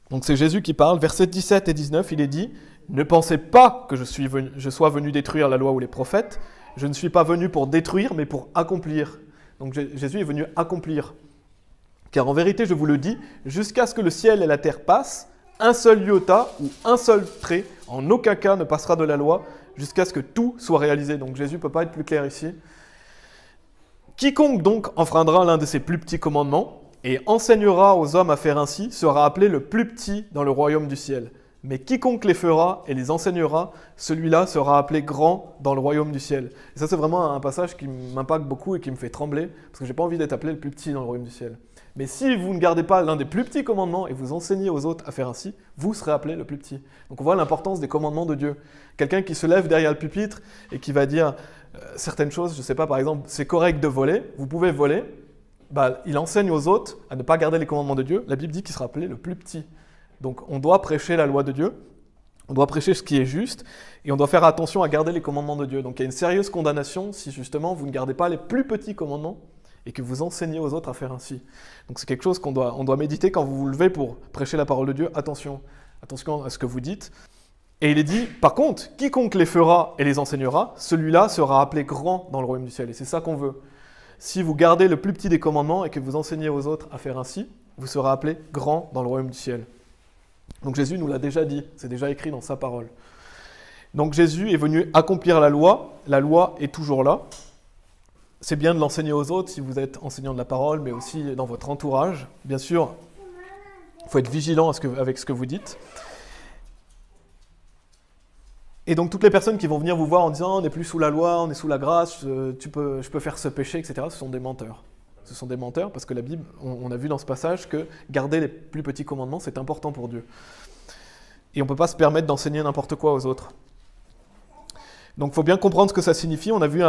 donc c'est Jésus qui parle, versets 17 et 19, il est dit « Ne pensez pas que je sois venu détruire la loi ou les prophètes. Je ne suis pas venu pour détruire, mais pour accomplir. » Donc Jésus est venu accomplir. « Car en vérité, je vous le dis, jusqu'à ce que le ciel et la terre passent, un seul iota ou un seul trait, en aucun cas ne passera de la loi, jusqu'à ce que tout soit réalisé. » Donc Jésus ne peut pas être plus clair ici. « Quiconque donc enfreindra l'un de ces plus petits commandements et enseignera aux hommes à faire ainsi sera appelé le plus petit dans le royaume du ciel. Mais quiconque les fera et les enseignera, celui-là sera appelé grand dans le royaume du ciel. » Et ça, c'est vraiment un passage qui m'impacte beaucoup et qui me fait trembler, parce que je n'ai pas envie d'être appelé le plus petit dans le royaume du ciel. Mais si vous ne gardez pas l'un des plus petits commandements et vous enseignez aux autres à faire ainsi, vous serez appelé le plus petit. Donc on voit l'importance des commandements de Dieu. Quelqu'un qui se lève derrière le pupitre et qui va dire certaines choses, je ne sais pas, par exemple, c'est correct de voler, vous pouvez voler, il enseigne aux autres à ne pas garder les commandements de Dieu. La Bible dit qu'il sera appelé le plus petit. Donc on doit prêcher la loi de Dieu, on doit prêcher ce qui est juste, et on doit faire attention à garder les commandements de Dieu. Donc il y a une sérieuse condamnation si justement vous ne gardez pas les plus petits commandements et que vous enseignez aux autres à faire ainsi. Donc c'est quelque chose qu'on doit méditer quand vous vous levez pour prêcher la parole de Dieu. Attention à ce que vous dites. Et il est dit, par contre, quiconque les fera et les enseignera, celui-là sera appelé grand dans le royaume du ciel. Et c'est ça qu'on veut. Si vous gardez le plus petit des commandements et que vous enseignez aux autres à faire ainsi, vous serez appelé grand dans le royaume du ciel. Donc Jésus nous l'a déjà dit, c'est déjà écrit dans sa parole. Donc Jésus est venu accomplir la loi est toujours là. C'est bien de l'enseigner aux autres si vous êtes enseignant de la parole, mais aussi dans votre entourage. Bien sûr, il faut être vigilant avec ce que vous dites. Et donc toutes les personnes qui vont venir vous voir en disant « on n'est plus sous la loi, on est sous la grâce, je peux faire ce péché, etc. » Ce sont des menteurs. Ce sont des menteurs parce que la Bible, on a vu dans ce passage que garder les plus petits commandements, c'est important pour Dieu. Et on ne peut pas se permettre d'enseigner n'importe quoi aux autres. Donc il faut bien comprendre ce que ça signifie. On a vu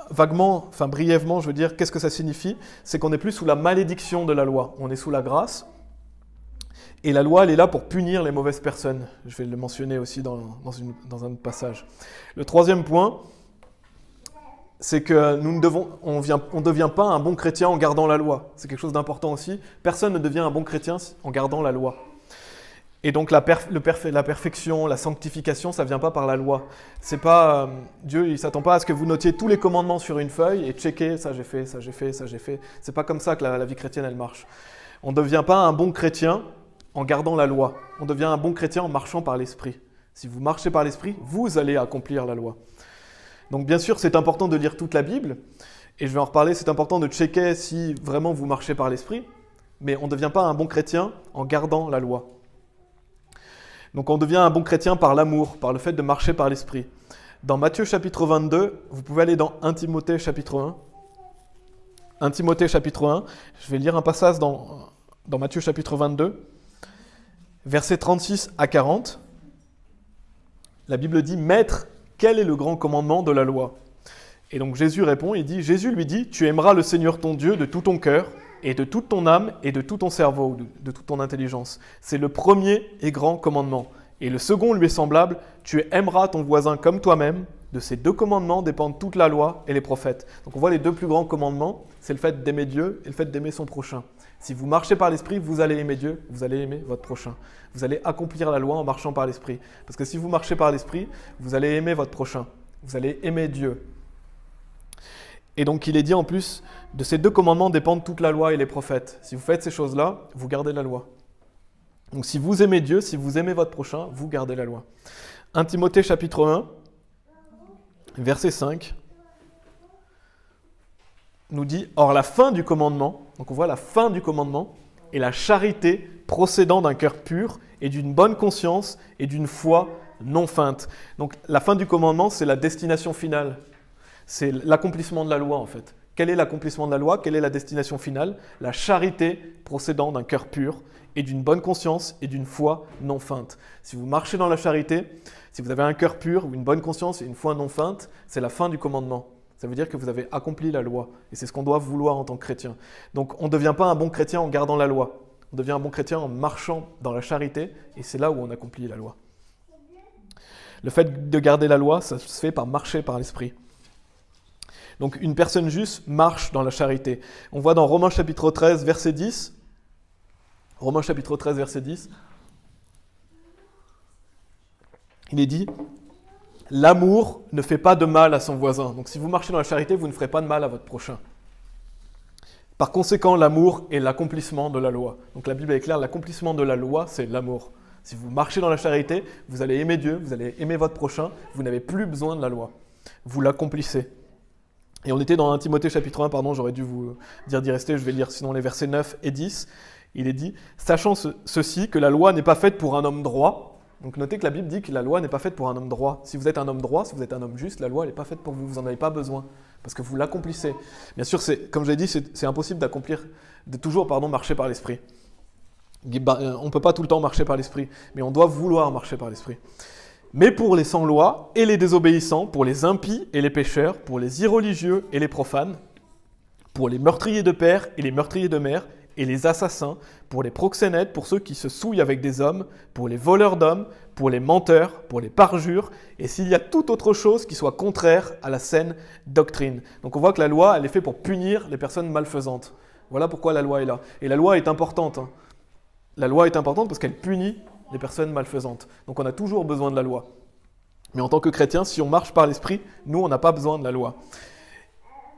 vaguement, enfin brièvement, je veux dire, qu'est-ce que ça signifie? C'est qu'on n'est plus sous la malédiction de la loi, on est sous la grâce. Et la loi, elle est là pour punir les mauvaises personnes. Je vais le mentionner aussi dans un autre passage. Le troisième point, c'est que on ne devient pas un bon chrétien en gardant la loi. C'est quelque chose d'important aussi. Personne ne devient un bon chrétien en gardant la loi. Et donc la perfection, la sanctification, ça ne vient pas par la loi. C'est pas Dieu, il ne s'attend pas à ce que vous notiez tous les commandements sur une feuille et checker, ça j'ai fait, ça j'ai fait, ça j'ai fait. C'est pas comme ça que la vie chrétienne, elle marche. On ne devient pas un bon chrétien en gardant la loi. On devient un bon chrétien en marchant par l'esprit. Si vous marchez par l'esprit, vous allez accomplir la loi. Donc bien sûr, c'est important de lire toute la Bible, et je vais en reparler, c'est important de checker si vraiment vous marchez par l'esprit, mais on ne devient pas un bon chrétien en gardant la loi. Donc on devient un bon chrétien par l'amour, par le fait de marcher par l'esprit. Dans Matthieu chapitre 22, vous pouvez aller dans 1 Timothée chapitre 1. 1 Timothée chapitre 1, je vais lire un passage dans Matthieu chapitre 22, versets 36 à 40. La Bible dit « Maître, quel est le grand commandement de la loi ?» Et donc Jésus répond, Jésus lui dit « Tu aimeras le Seigneur ton Dieu de tout ton cœur, et de toute ton âme, et de tout ton cerveau, de toute ton intelligence. C'est le premier et grand commandement. Et le second lui est semblable, tu aimeras ton voisin comme toi-même. De ces deux commandements dépendent toute la loi et les prophètes. » Donc on voit les deux plus grands commandements, c'est le fait d'aimer Dieu et le fait d'aimer son prochain. Si vous marchez par l'esprit, vous allez aimer Dieu, vous allez aimer votre prochain. Vous allez accomplir la loi en marchant par l'esprit. Parce que si vous marchez par l'esprit, vous allez aimer votre prochain. Vous allez aimer Dieu. Et donc il est dit en plus, de ces deux commandements dépendent toute la loi et les prophètes. Si vous faites ces choses-là, vous gardez la loi. Donc si vous aimez Dieu, si vous aimez votre prochain, vous gardez la loi. 1 Timothée chapitre 1, verset 5, nous dit « Or la fin du commandement », donc on voit la fin du commandement, « est la charité procédant d'un cœur pur et d'une bonne conscience et d'une foi non feinte. » Donc la fin du commandement, c'est la destination finale. C'est l'accomplissement de la loi en fait. Quel est l'accomplissement de la loi? Quelle est la destination finale? La charité procédant d'un cœur pur et d'une bonne conscience et d'une foi non feinte. Si vous marchez dans la charité, si vous avez un cœur pur ou une bonne conscience et une foi non feinte, c'est la fin du commandement. Ça veut dire que vous avez accompli la loi. Et c'est ce qu'on doit vouloir en tant que chrétien. Donc on ne devient pas un bon chrétien en gardant la loi. On devient un bon chrétien en marchant dans la charité et c'est là où on accomplit la loi. Le fait de garder la loi, ça se fait par marcher par l'esprit. Donc une personne juste marche dans la charité. On voit dans Romains chapitre 13, verset 10. Romains chapitre 13, verset 10. Il est dit « L'amour ne fait pas de mal à son voisin. » Donc si vous marchez dans la charité, vous ne ferez pas de mal à votre prochain. Par conséquent, l'amour est l'accomplissement de la loi. Donc la Bible est claire, l'accomplissement de la loi, c'est l'amour. Si vous marchez dans la charité, vous allez aimer Dieu, vous allez aimer votre prochain, vous n'avez plus besoin de la loi. Vous l'accomplissez. Et on était dans 1 Timothée chapitre 1, pardon, j'aurais dû vous dire d'y rester, je vais lire sinon les versets 9 et 10. Il est dit « Sachant ceci, que la loi n'est pas faite pour un homme droit. » Donc notez que la Bible dit que la loi n'est pas faite pour un homme droit. Si vous êtes un homme droit, si vous êtes un homme juste, la loi n'est pas faite pour vous, vous n'en avez pas besoin, parce que vous l'accomplissez. Bien sûr, comme je l'ai dit, c'est impossible de toujours marcher par l'esprit. On ne peut pas tout le temps marcher par l'esprit, mais on doit vouloir marcher par l'esprit. Mais pour les sans-loi et les désobéissants, pour les impies et les pécheurs, pour les irreligieux et les profanes, pour les meurtriers de père et les meurtriers de mère, et les assassins, pour les proxénètes, pour ceux qui se souillent avec des hommes, pour les voleurs d'hommes, pour les menteurs, pour les parjures, et s'il y a toute autre chose qui soit contraire à la saine doctrine. Donc on voit que la loi, elle est faite pour punir les personnes malfaisantes. Voilà pourquoi la loi est là. Et la loi est importante. La loi est importante parce qu'elle punit les personnes malfaisantes. Donc on a toujours besoin de la loi. Mais en tant que chrétien, si on marche par l'esprit, nous, on n'a pas besoin de la loi.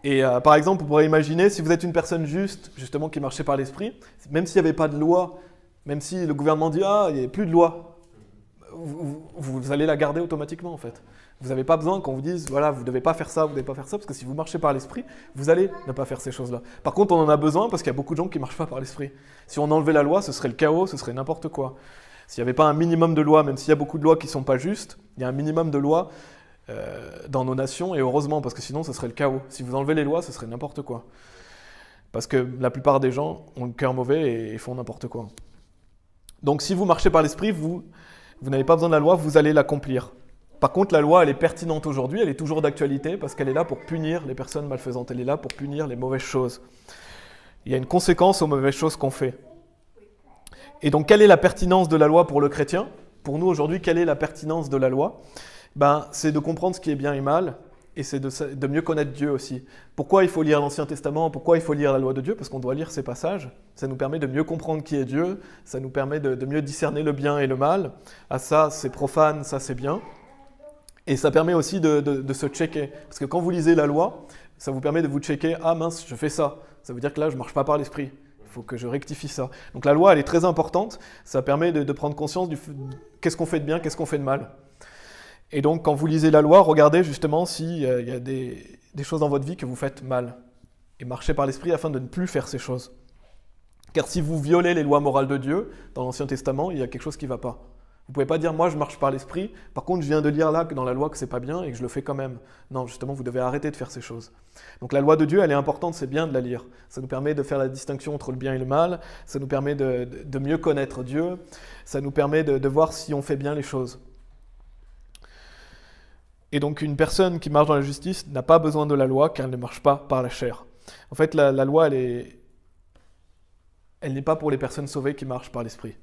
Et par exemple, on pourrait imaginer, si vous êtes une personne juste, justement, qui marchait par l'esprit, même s'il n'y avait pas de loi, même si le gouvernement dit « Ah, il n'y a plus de loi », vous allez la garder automatiquement, en fait. Vous n'avez pas besoin qu'on vous dise « Voilà, vous ne devez pas faire ça, vous ne devez pas faire ça », parce que si vous marchez par l'esprit, vous allez ne pas faire ces choses-là. Par contre, on en a besoin parce qu'il y a beaucoup de gens qui ne marchent pas par l'esprit. Si on enlevait la loi, ce serait le chaos, ce serait n'importe quoi. S'il n'y avait pas un minimum de lois, même s'il y a beaucoup de lois qui ne sont pas justes, il y a un minimum de lois dans nos nations, et heureusement, parce que sinon, ce serait le chaos. Si vous enlevez les lois, ce serait n'importe quoi. Parce que la plupart des gens ont le cœur mauvais et font n'importe quoi. Donc si vous marchez par l'esprit, vous n'avez pas besoin de la loi, vous allez l'accomplir. Par contre, la loi, elle est pertinente aujourd'hui, elle est toujours d'actualité, parce qu'elle est là pour punir les personnes malfaisantes, elle est là pour punir les mauvaises choses. Il y a une conséquence aux mauvaises choses qu'on fait. Et donc, quelle est la pertinence de la loi pour le chrétien? Pour nous, aujourd'hui, quelle est la pertinence de la loi? C'est de comprendre ce qui est bien et mal, et c'est de mieux connaître Dieu aussi. Pourquoi il faut lire l'Ancien Testament? Pourquoi il faut lire la loi de Dieu? Parce qu'on doit lire ces passages. Ça nous permet de mieux comprendre qui est Dieu, ça nous permet de mieux discerner le bien et le mal. Ah, ça, c'est profane, ça, c'est bien. Et ça permet aussi de se checker. Parce que quand vous lisez la loi, ça vous permet de vous checker. Ah mince, je fais ça. Ça veut dire que là, je ne marche pas par l'esprit. Il faut que je rectifie ça. Donc la loi, elle est très importante. Ça permet de prendre conscience qu'est-ce qu'on fait de bien, qu'est-ce qu'on fait de mal. Et donc, quand vous lisez la loi, regardez justement s'il y a des choses dans votre vie que vous faites mal. Et marchez par l'esprit afin de ne plus faire ces choses. Car si vous violez les lois morales de Dieu, dans l'Ancien Testament, il y a quelque chose qui ne va pas. Vous ne pouvez pas dire, moi je marche par l'esprit, par contre je viens de lire là dans la loi que c'est pas bien et que je le fais quand même. Non, justement, vous devez arrêter de faire ces choses. Donc la loi de Dieu, elle est importante, c'est bien de la lire. Ça nous permet de faire la distinction entre le bien et le mal, ça nous permet de mieux connaître Dieu, ça nous permet de voir si on fait bien les choses. Et donc une personne qui marche dans la justice n'a pas besoin de la loi car elle ne marche pas par la chair. En fait, la loi, elle n'est pas pour les personnes sauvées qui marchent par l'esprit.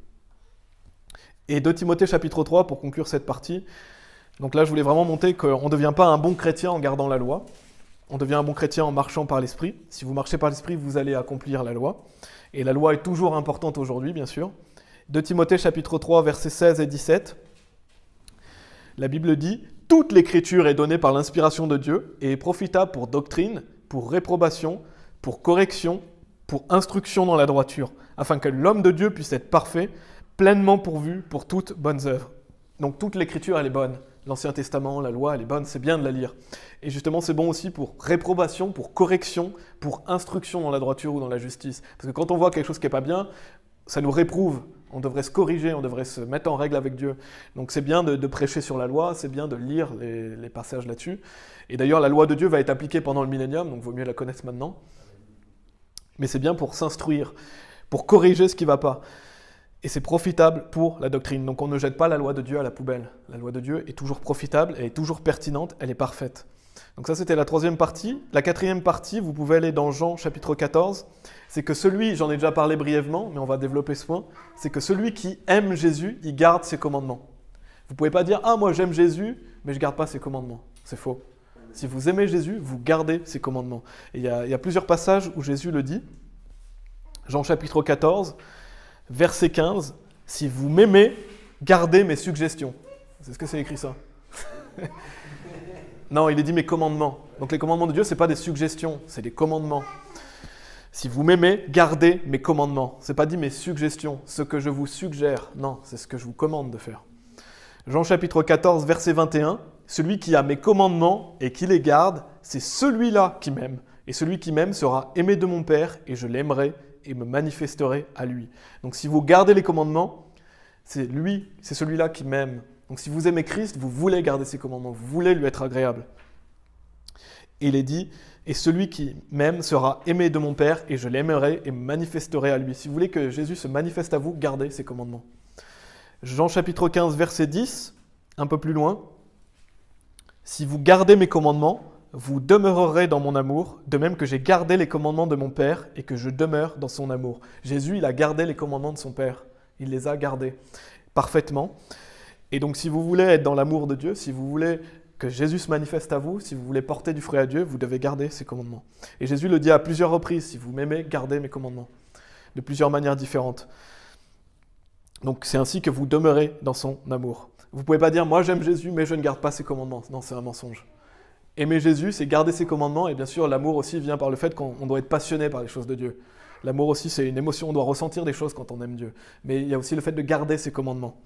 Et 2 Timothée chapitre 3, pour conclure cette partie, donc là je voulais vraiment montrer qu'on ne devient pas un bon chrétien en gardant la loi, on devient un bon chrétien en marchant par l'esprit. Si vous marchez par l'esprit, vous allez accomplir la loi. Et la loi est toujours importante aujourd'hui, bien sûr. 2 Timothée chapitre 3, versets 16 et 17, la Bible dit « Toute l'écriture est donnée par l'inspiration de Dieu et est profitable pour doctrine, pour réprobation, pour correction, pour instruction dans la droiture, afin que l'homme de Dieu puisse être parfait, pleinement pourvu pour toutes bonnes œuvres. » Donc toute l'écriture, elle est bonne. L'Ancien Testament, la loi, elle est bonne, c'est bien de la lire. Et justement, c'est bon aussi pour réprobation, pour correction, pour instruction dans la droiture ou dans la justice. Parce que quand on voit quelque chose qui n'est pas bien, ça nous réprouve. On devrait se corriger, on devrait se mettre en règle avec Dieu. Donc c'est bien de prêcher sur la loi, c'est bien de lire les passages là-dessus. Et d'ailleurs, la loi de Dieu va être appliquée pendant le millénium, donc il vaut mieux la connaître maintenant. Mais c'est bien pour s'instruire, pour corriger ce qui ne va pas. Et c'est profitable pour la doctrine. Donc on ne jette pas la loi de Dieu à la poubelle. La loi de Dieu est toujours profitable, elle est toujours pertinente, elle est parfaite. Donc ça, c'était la 3e partie. La 4e partie, vous pouvez aller dans Jean chapitre 14. C'est que celui, j'en ai déjà parlé brièvement, mais on va développer ce point, c'est que celui qui aime Jésus, il garde ses commandements. Vous ne pouvez pas dire « Ah, moi j'aime Jésus, mais je ne garde pas ses commandements ». C'est faux. Si vous aimez Jésus, vous gardez ses commandements. Et il y a plusieurs passages où Jésus le dit. Jean chapitre 14, verset 15, « Si vous m'aimez, gardez mes suggestions ». C'est ce que c'est écrit ça. Non, il est dit mes commandements. Donc les commandements de Dieu, ce n'est pas des suggestions, c'est des commandements. Si vous m'aimez, gardez mes commandements. Ce n'est pas dit mes suggestions, ce que je vous suggère. Non, c'est ce que je vous commande de faire. Jean chapitre 14, verset 21, « Celui qui a mes commandements et qui les garde, c'est celui-là qui m'aime. Et celui qui m'aime sera aimé de mon Père, et je l'aimerai et me manifesterai à lui. » Donc si vous gardez les commandements, c'est celui-là qui m'aime. Donc si vous aimez Christ, vous voulez garder ses commandements, vous voulez lui être agréable. Et il est dit, « Et celui qui m'aime sera aimé de mon Père, et je l'aimerai et me manifesterai à lui. » Si vous voulez que Jésus se manifeste à vous, gardez ses commandements. Jean chapitre 15, verset 10, un peu plus loin. « Si vous gardez mes commandements, vous demeurerez dans mon amour, de même que j'ai gardé les commandements de mon Père et que je demeure dans son amour. » Jésus, il a gardé les commandements de son Père. Il les a gardés parfaitement. Et donc, si vous voulez être dans l'amour de Dieu, si vous voulez que Jésus se manifeste à vous, si vous voulez porter du fruit à Dieu, vous devez garder ses commandements. Et Jésus le dit à plusieurs reprises, « Si vous m'aimez, gardez mes commandements. » De plusieurs manières différentes. Donc, c'est ainsi que vous demeurez dans son amour. Vous ne pouvez pas dire « Moi, j'aime Jésus, mais je ne garde pas ses commandements. » Non, c'est un mensonge. Aimer Jésus, c'est garder ses commandements. Et bien sûr, l'amour aussi vient par le fait qu'on doit être passionné par les choses de Dieu. L'amour aussi, c'est une émotion. On doit ressentir des choses quand on aime Dieu. Mais il y a aussi le fait de garder ses commandements.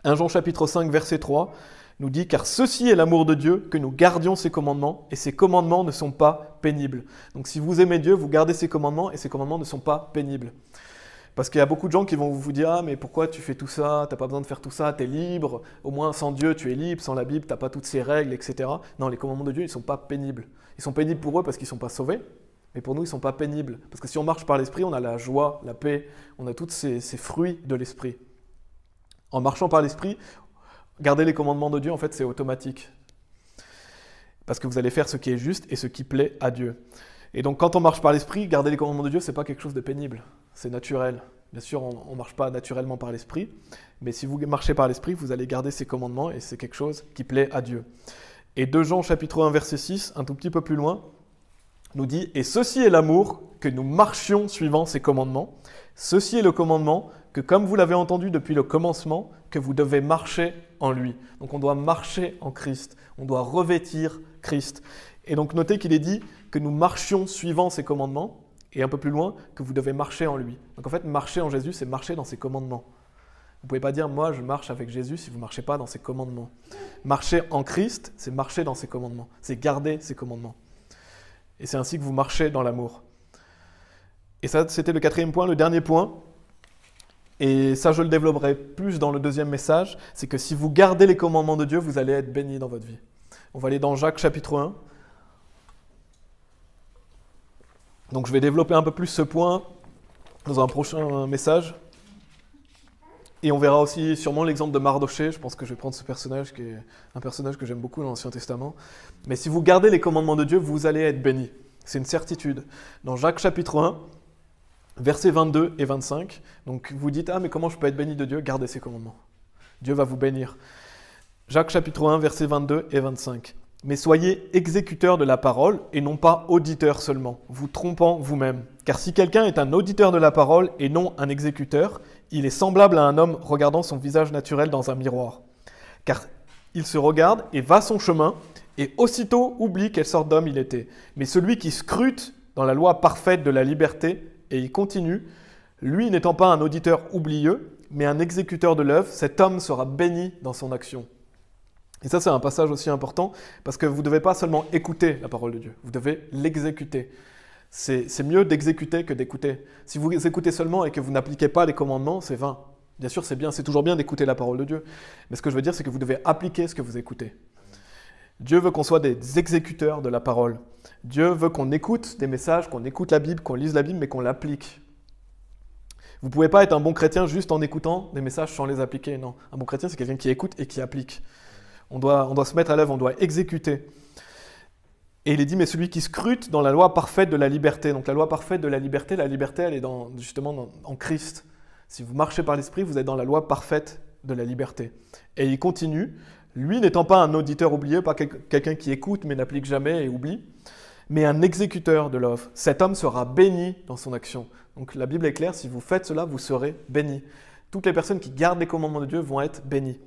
1 Jean chapitre 5, verset 3, nous dit « Car ceci est l'amour de Dieu, que nous gardions ses commandements, et ses commandements ne sont pas pénibles. » Donc si vous aimez Dieu, vous gardez ses commandements, et ses commandements ne sont pas pénibles. Parce qu'il y a beaucoup de gens qui vont vous dire « Ah, mais pourquoi tu fais tout ça? Tu n'as pas besoin de faire tout ça, tu es libre. Au moins, sans Dieu, tu es libre. Sans la Bible, tu n'as pas toutes ces règles, etc. » Non, les commandements de Dieu, ils ne sont pas pénibles. Ils sont pénibles pour eux parce qu'ils ne sont pas sauvés. Mais pour nous, ils ne sont pas pénibles. Parce que si on marche par l'esprit, on a la joie, la paix, on a tous ces fruits de l'esprit. En marchant par l'esprit, garder les commandements de Dieu, en fait, c'est automatique. Parce que vous allez faire ce qui est juste et ce qui plaît à Dieu. Et donc, quand on marche par l'esprit, garder les commandements de Dieu, ce n'est pas quelque chose de pénible. C'est naturel. Bien sûr, on ne marche pas naturellement par l'esprit, mais si vous marchez par l'esprit, vous allez garder ses commandements et c'est quelque chose qui plaît à Dieu. Et 2 Jean chapitre 1 verset 6, un tout petit peu plus loin, nous dit « Et ceci est l'amour, que nous marchions suivant ses commandements. Ceci est le commandement, que comme vous l'avez entendu depuis le commencement, que vous devez marcher en lui. » Donc on doit marcher en Christ, on doit revêtir Christ. Et donc notez qu'il est dit que nous marchions suivant ses commandements, et un peu plus loin, que vous devez marcher en lui. Donc en fait, marcher en Jésus, c'est marcher dans ses commandements. Vous ne pouvez pas dire « moi, je marche avec Jésus » si vous ne marchez pas dans ses commandements. Marcher en Christ, c'est marcher dans ses commandements, c'est garder ses commandements. Et c'est ainsi que vous marchez dans l'amour. Et ça, c'était le 4e point. Le dernier point, et ça, je le développerai plus dans le 2e message, c'est que si vous gardez les commandements de Dieu, vous allez être bénis dans votre vie. On va aller dans Jacques chapitre 1. Donc je vais développer un peu plus ce point dans un prochain message. Et on verra aussi sûrement l'exemple de Mardoché. Je pense que je vais prendre ce personnage qui est un personnage que j'aime beaucoup dans l'Ancien Testament. Mais si vous gardez les commandements de Dieu, vous allez être bénis. C'est une certitude. Dans Jacques chapitre 1, versets 22 et 25, donc vous dites « Ah, mais comment je peux être béni de Dieu ?» Gardez ses commandements. Dieu va vous bénir. Jacques chapitre 1, versets 22 et 25. « Mais soyez exécuteurs de la parole et non pas auditeurs seulement, vous trompant vous-même. Car si quelqu'un est un auditeur de la parole et non un exécuteur, il est semblable à un homme regardant son visage naturel dans un miroir. Car il se regarde et va son chemin, et aussitôt oublie quelle sorte d'homme il était. Mais celui qui scrute dans la loi parfaite de la liberté et y continue, lui n'étant pas un auditeur oublieux, mais un exécuteur de l'œuvre, cet homme sera béni dans son action. » Et ça, c'est un passage aussi important, parce que vous ne devez pas seulement écouter la parole de Dieu, vous devez l'exécuter. C'est mieux d'exécuter que d'écouter. Si vous écoutez seulement et que vous n'appliquez pas les commandements, c'est vain. Bien sûr, c'est bien, c'est toujours bien d'écouter la parole de Dieu. Mais ce que je veux dire, c'est que vous devez appliquer ce que vous écoutez. Dieu veut qu'on soit des exécuteurs de la parole. Dieu veut qu'on écoute des messages, qu'on écoute la Bible, qu'on lise la Bible, mais qu'on l'applique. Vous ne pouvez pas être un bon chrétien juste en écoutant des messages sans les appliquer. Non, un bon chrétien, c'est quelqu'un qui écoute et qui applique. On doit se mettre à l'œuvre, on doit exécuter. Et il est dit, mais celui qui scrute dans la loi parfaite de la liberté. Donc la loi parfaite de la liberté, elle est justement en Christ. Si vous marchez par l'esprit, vous êtes dans la loi parfaite de la liberté. Et il continue, lui n'étant pas un auditeur oublié, pas quelqu'un qui écoute mais n'applique jamais et oublie, mais un exécuteur de l'œuvre. Cet homme sera béni dans son action. Donc la Bible est claire, si vous faites cela, vous serez bénis. Toutes les personnes qui gardent les commandements de Dieu vont être bénies.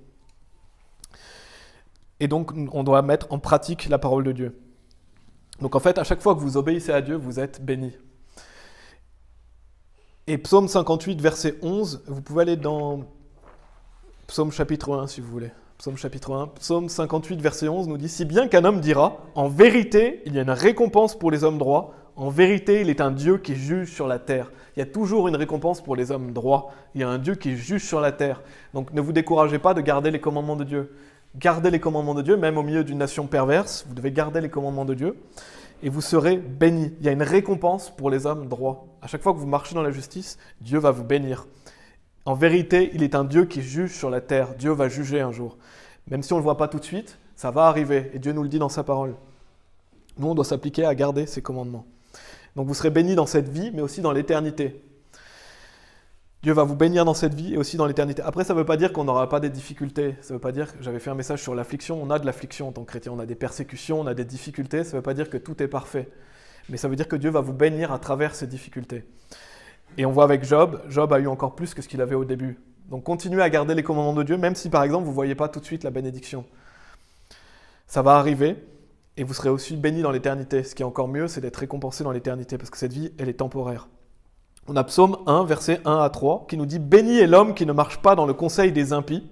Et donc, on doit mettre en pratique la parole de Dieu. Donc en fait, à chaque fois que vous obéissez à Dieu, vous êtes bénis. Et Psaume 58, verset 11, vous pouvez aller dans Psaume chapitre 1, si vous voulez. Psaume chapitre 1, Psaume 58, verset 11 nous dit « Si bien qu'un homme dira, en vérité, il y a une récompense pour les hommes droits, en vérité, il est un Dieu qui juge sur la terre. » Il y a toujours une récompense pour les hommes droits. Il y a un Dieu qui juge sur la terre. Donc ne vous découragez pas de garder les commandements de Dieu. Gardez les commandements de Dieu, même au milieu d'une nation perverse, vous devez garder les commandements de Dieu et vous serez bénis. Il y a une récompense pour les hommes droits. À chaque fois que vous marchez dans la justice, Dieu va vous bénir. En vérité, il est un Dieu qui juge sur la terre. Dieu va juger un jour. Même si on ne le voit pas tout de suite, ça va arriver et Dieu nous le dit dans sa parole. Nous, on doit s'appliquer à garder ses commandements. Donc vous serez bénis dans cette vie, mais aussi dans l'éternité. Dieu va vous bénir dans cette vie et aussi dans l'éternité. Après, ça ne veut pas dire qu'on n'aura pas des difficultés. Ça ne veut pas dire que j'avais fait un message sur l'affliction. On a de l'affliction en tant que chrétien. On a des persécutions, on a des difficultés. Ça ne veut pas dire que tout est parfait. Mais ça veut dire que Dieu va vous bénir à travers ces difficultés. Et on voit avec Job, Job a eu encore plus que ce qu'il avait au début. Donc continuez à garder les commandements de Dieu, même si par exemple vous ne voyez pas tout de suite la bénédiction. Ça va arriver et vous serez aussi bénis dans l'éternité. Ce qui est encore mieux, c'est d'être récompensé dans l'éternité parce que cette vie, elle est temporaire. On a Psaume 1, versets 1 à 3, qui nous dit « Béni est l'homme qui ne marche pas dans le conseil des impies,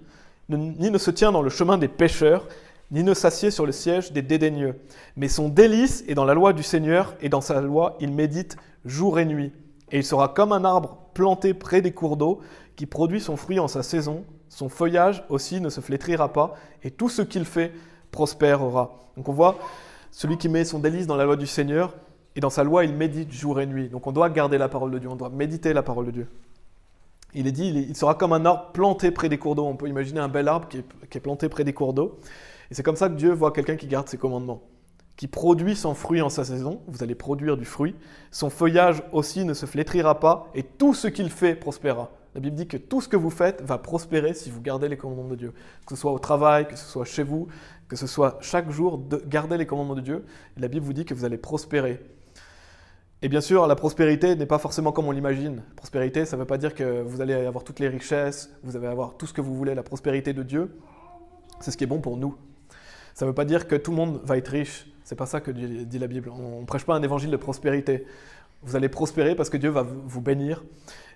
ni ne se tient dans le chemin des pécheurs, ni ne s'assied sur le siège des dédaigneux. Mais son délice est dans la loi du Seigneur, et dans sa loi il médite jour et nuit. Et il sera comme un arbre planté près des cours d'eau, qui produit son fruit en sa saison. Son feuillage aussi ne se flétrira pas, et tout ce qu'il fait prospérera. » Donc on voit celui qui met son délice dans la loi du Seigneur, et dans sa loi, il médite jour et nuit. Donc on doit garder la parole de Dieu, on doit méditer la parole de Dieu. Il est dit, il sera comme un arbre planté près des cours d'eau. On peut imaginer un bel arbre qui est planté près des cours d'eau. Et c'est comme ça que Dieu voit quelqu'un qui garde ses commandements. qui produit son fruit en sa saison, vous allez produire du fruit, son feuillage aussi ne se flétrira pas, et tout ce qu'il fait prospérera. La Bible dit que tout ce que vous faites va prospérer si vous gardez les commandements de Dieu. Que ce soit au travail, que ce soit chez vous, que ce soit chaque jour, gardez les commandements de Dieu. Et la Bible vous dit que vous allez prospérer. Et bien sûr, la prospérité n'est pas forcément comme on l'imagine. Prospérité, ça ne veut pas dire que vous allez avoir toutes les richesses, vous allez avoir tout ce que vous voulez. La prospérité de Dieu, c'est ce qui est bon pour nous. Ça ne veut pas dire que tout le monde va être riche. C'est pas ça que dit la Bible. On ne prêche pas un évangile de prospérité. Vous allez prospérer parce que Dieu va vous bénir.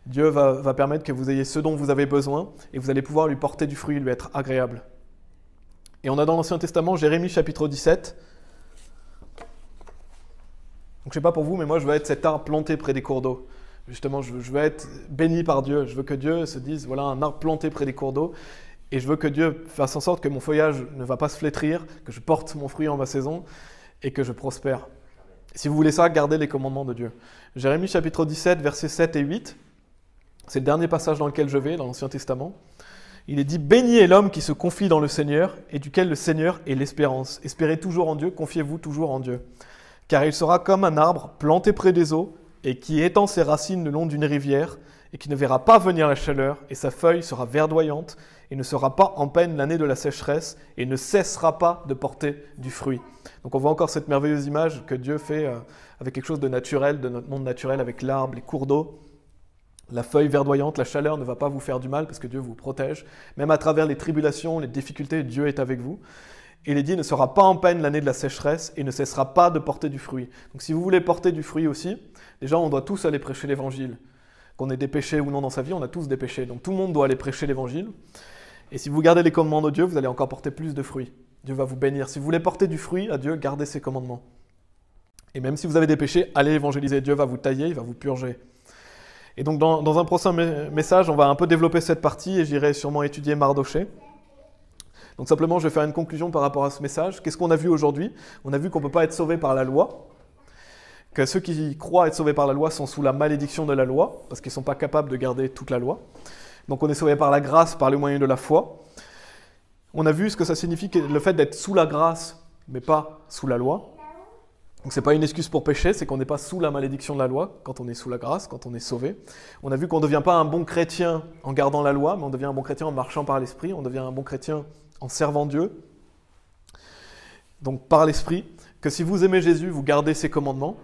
Dieu va permettre que vous ayez ce dont vous avez besoin et vous allez pouvoir lui porter du fruit, lui être agréable. Et on a dans l'Ancien Testament Jérémie chapitre 17. Donc je ne sais pas pour vous, mais moi je veux être cet arbre planté près des cours d'eau. Justement, je veux être béni par Dieu. Je veux que Dieu se dise, voilà un arbre planté près des cours d'eau. Et je veux que Dieu fasse en sorte que mon feuillage ne va pas se flétrir, que je porte mon fruit en ma saison et que je prospère. Si vous voulez ça, gardez les commandements de Dieu. Jérémie chapitre 17, versets 7 et 8. C'est le dernier passage dans lequel je vais, dans l'Ancien Testament. Il est dit « Béni est l'homme qui se confie dans le Seigneur et duquel le Seigneur est l'espérance. Espérez toujours en Dieu, confiez-vous toujours en Dieu. Car il sera comme un arbre planté près des eaux et qui étend ses racines le long d'une rivière et qui ne verra pas venir la chaleur et sa feuille sera verdoyante et ne sera pas en peine l'année de la sécheresse et ne cessera pas de porter du fruit. » Donc on voit encore cette merveilleuse image que Dieu fait avec quelque chose de naturel, de notre monde naturel, avec l'arbre, les cours d'eau. La feuille verdoyante, la chaleur ne va pas vous faire du mal parce que Dieu vous protège. Même à travers les tribulations, les difficultés, Dieu est avec vous. Et il est dit, ne sera pas en peine l'année de la sécheresse et ne cessera pas de porter du fruit. Donc si vous voulez porter du fruit aussi, déjà on doit tous aller prêcher l'évangile. Qu'on ait des péchés ou non dans sa vie, on a tous des péchés. Donc tout le monde doit aller prêcher l'évangile. Et si vous gardez les commandements de Dieu, vous allez encore porter plus de fruits. Dieu va vous bénir. Si vous voulez porter du fruit à Dieu, gardez ses commandements. Et même si vous avez des péchés, allez évangéliser. Dieu va vous tailler, il va vous purger. Et donc dans un prochain message, on va un peu développer cette partie et j'irai sûrement étudier Mardoché. Donc simplement, je vais faire une conclusion par rapport à ce message. Qu'est-ce qu'on a vu aujourd'hui? On a vu qu'on ne peut pas être sauvé par la loi, que ceux qui croient être sauvés par la loi sont sous la malédiction de la loi, parce qu'ils ne sont pas capables de garder toute la loi. Donc on est sauvé par la grâce, par le moyen de la foi. On a vu ce que ça signifie, le fait d'être sous la grâce, mais pas sous la loi. Donc ce n'est pas une excuse pour pécher, c'est qu'on n'est pas sous la malédiction de la loi, quand on est sous la grâce, quand on est sauvé. On a vu qu'on ne devient pas un bon chrétien en gardant la loi, mais on devient un bon chrétien en marchant par l'esprit, on devient un bon chrétien en servant Dieu. Donc par l'esprit, que si vous aimez Jésus, vous gardez ses commandements,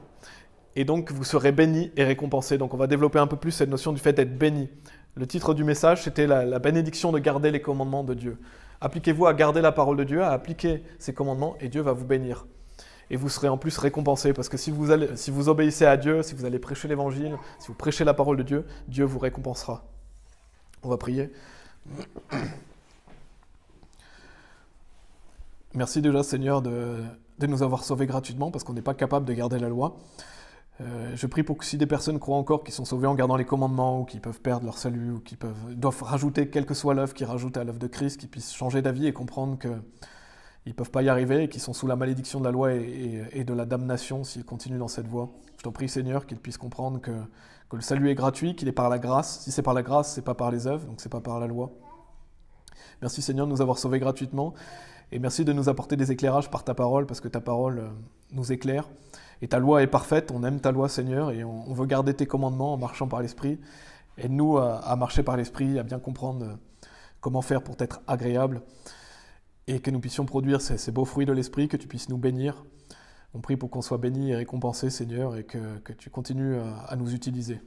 et donc vous serez bénis et récompensés. Donc on va développer un peu plus cette notion du fait d'être béni. Le titre du message, c'était la bénédiction de garder les commandements de Dieu. Appliquez-vous à garder la parole de Dieu, à appliquer ses commandements, et Dieu va vous bénir. Et vous serez en plus récompensés, parce que si vous obéissez à Dieu, si vous allez prêcher l'évangile, si vous prêchez la parole de Dieu, Dieu vous récompensera. On va prier. Merci déjà Seigneur de nous avoir sauvés gratuitement, parce qu'on n'est pas capable de garder la loi. Je prie pour que si des personnes croient encore qu'ils sont sauvés en gardant les commandements, ou qu'ils peuvent perdre leur salut, ou qu'ils doivent rajouter, quelle que soit l'œuvre qu'ils rajoutent à l'œuvre de Christ, qu'ils puissent changer d'avis et comprendre qu'ils ne peuvent pas y arriver et qu'ils sont sous la malédiction de la loi et de la damnation s'ils continuent dans cette voie. Je t'en prie Seigneur qu'ils puissent comprendre que le salut est gratuit, qu'il est par la grâce. Si c'est par la grâce, c'est pas par les œuvres, donc c'est pas par la loi. Merci Seigneur de nous avoir sauvés gratuitement et merci de nous apporter des éclairages par ta parole parce que ta parole nous éclaire. Et ta loi est parfaite, on aime ta loi Seigneur et on veut garder tes commandements en marchant par l'Esprit. Aide-nous à marcher par l'Esprit, à bien comprendre comment faire pour être agréable et que nous puissions produire ces beaux fruits de l'Esprit, que tu puisses nous bénir. On prie pour qu'on soit bénis et récompensés Seigneur et que tu continues à nous utiliser.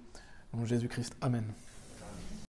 Au nom de Jésus-Christ, Amen.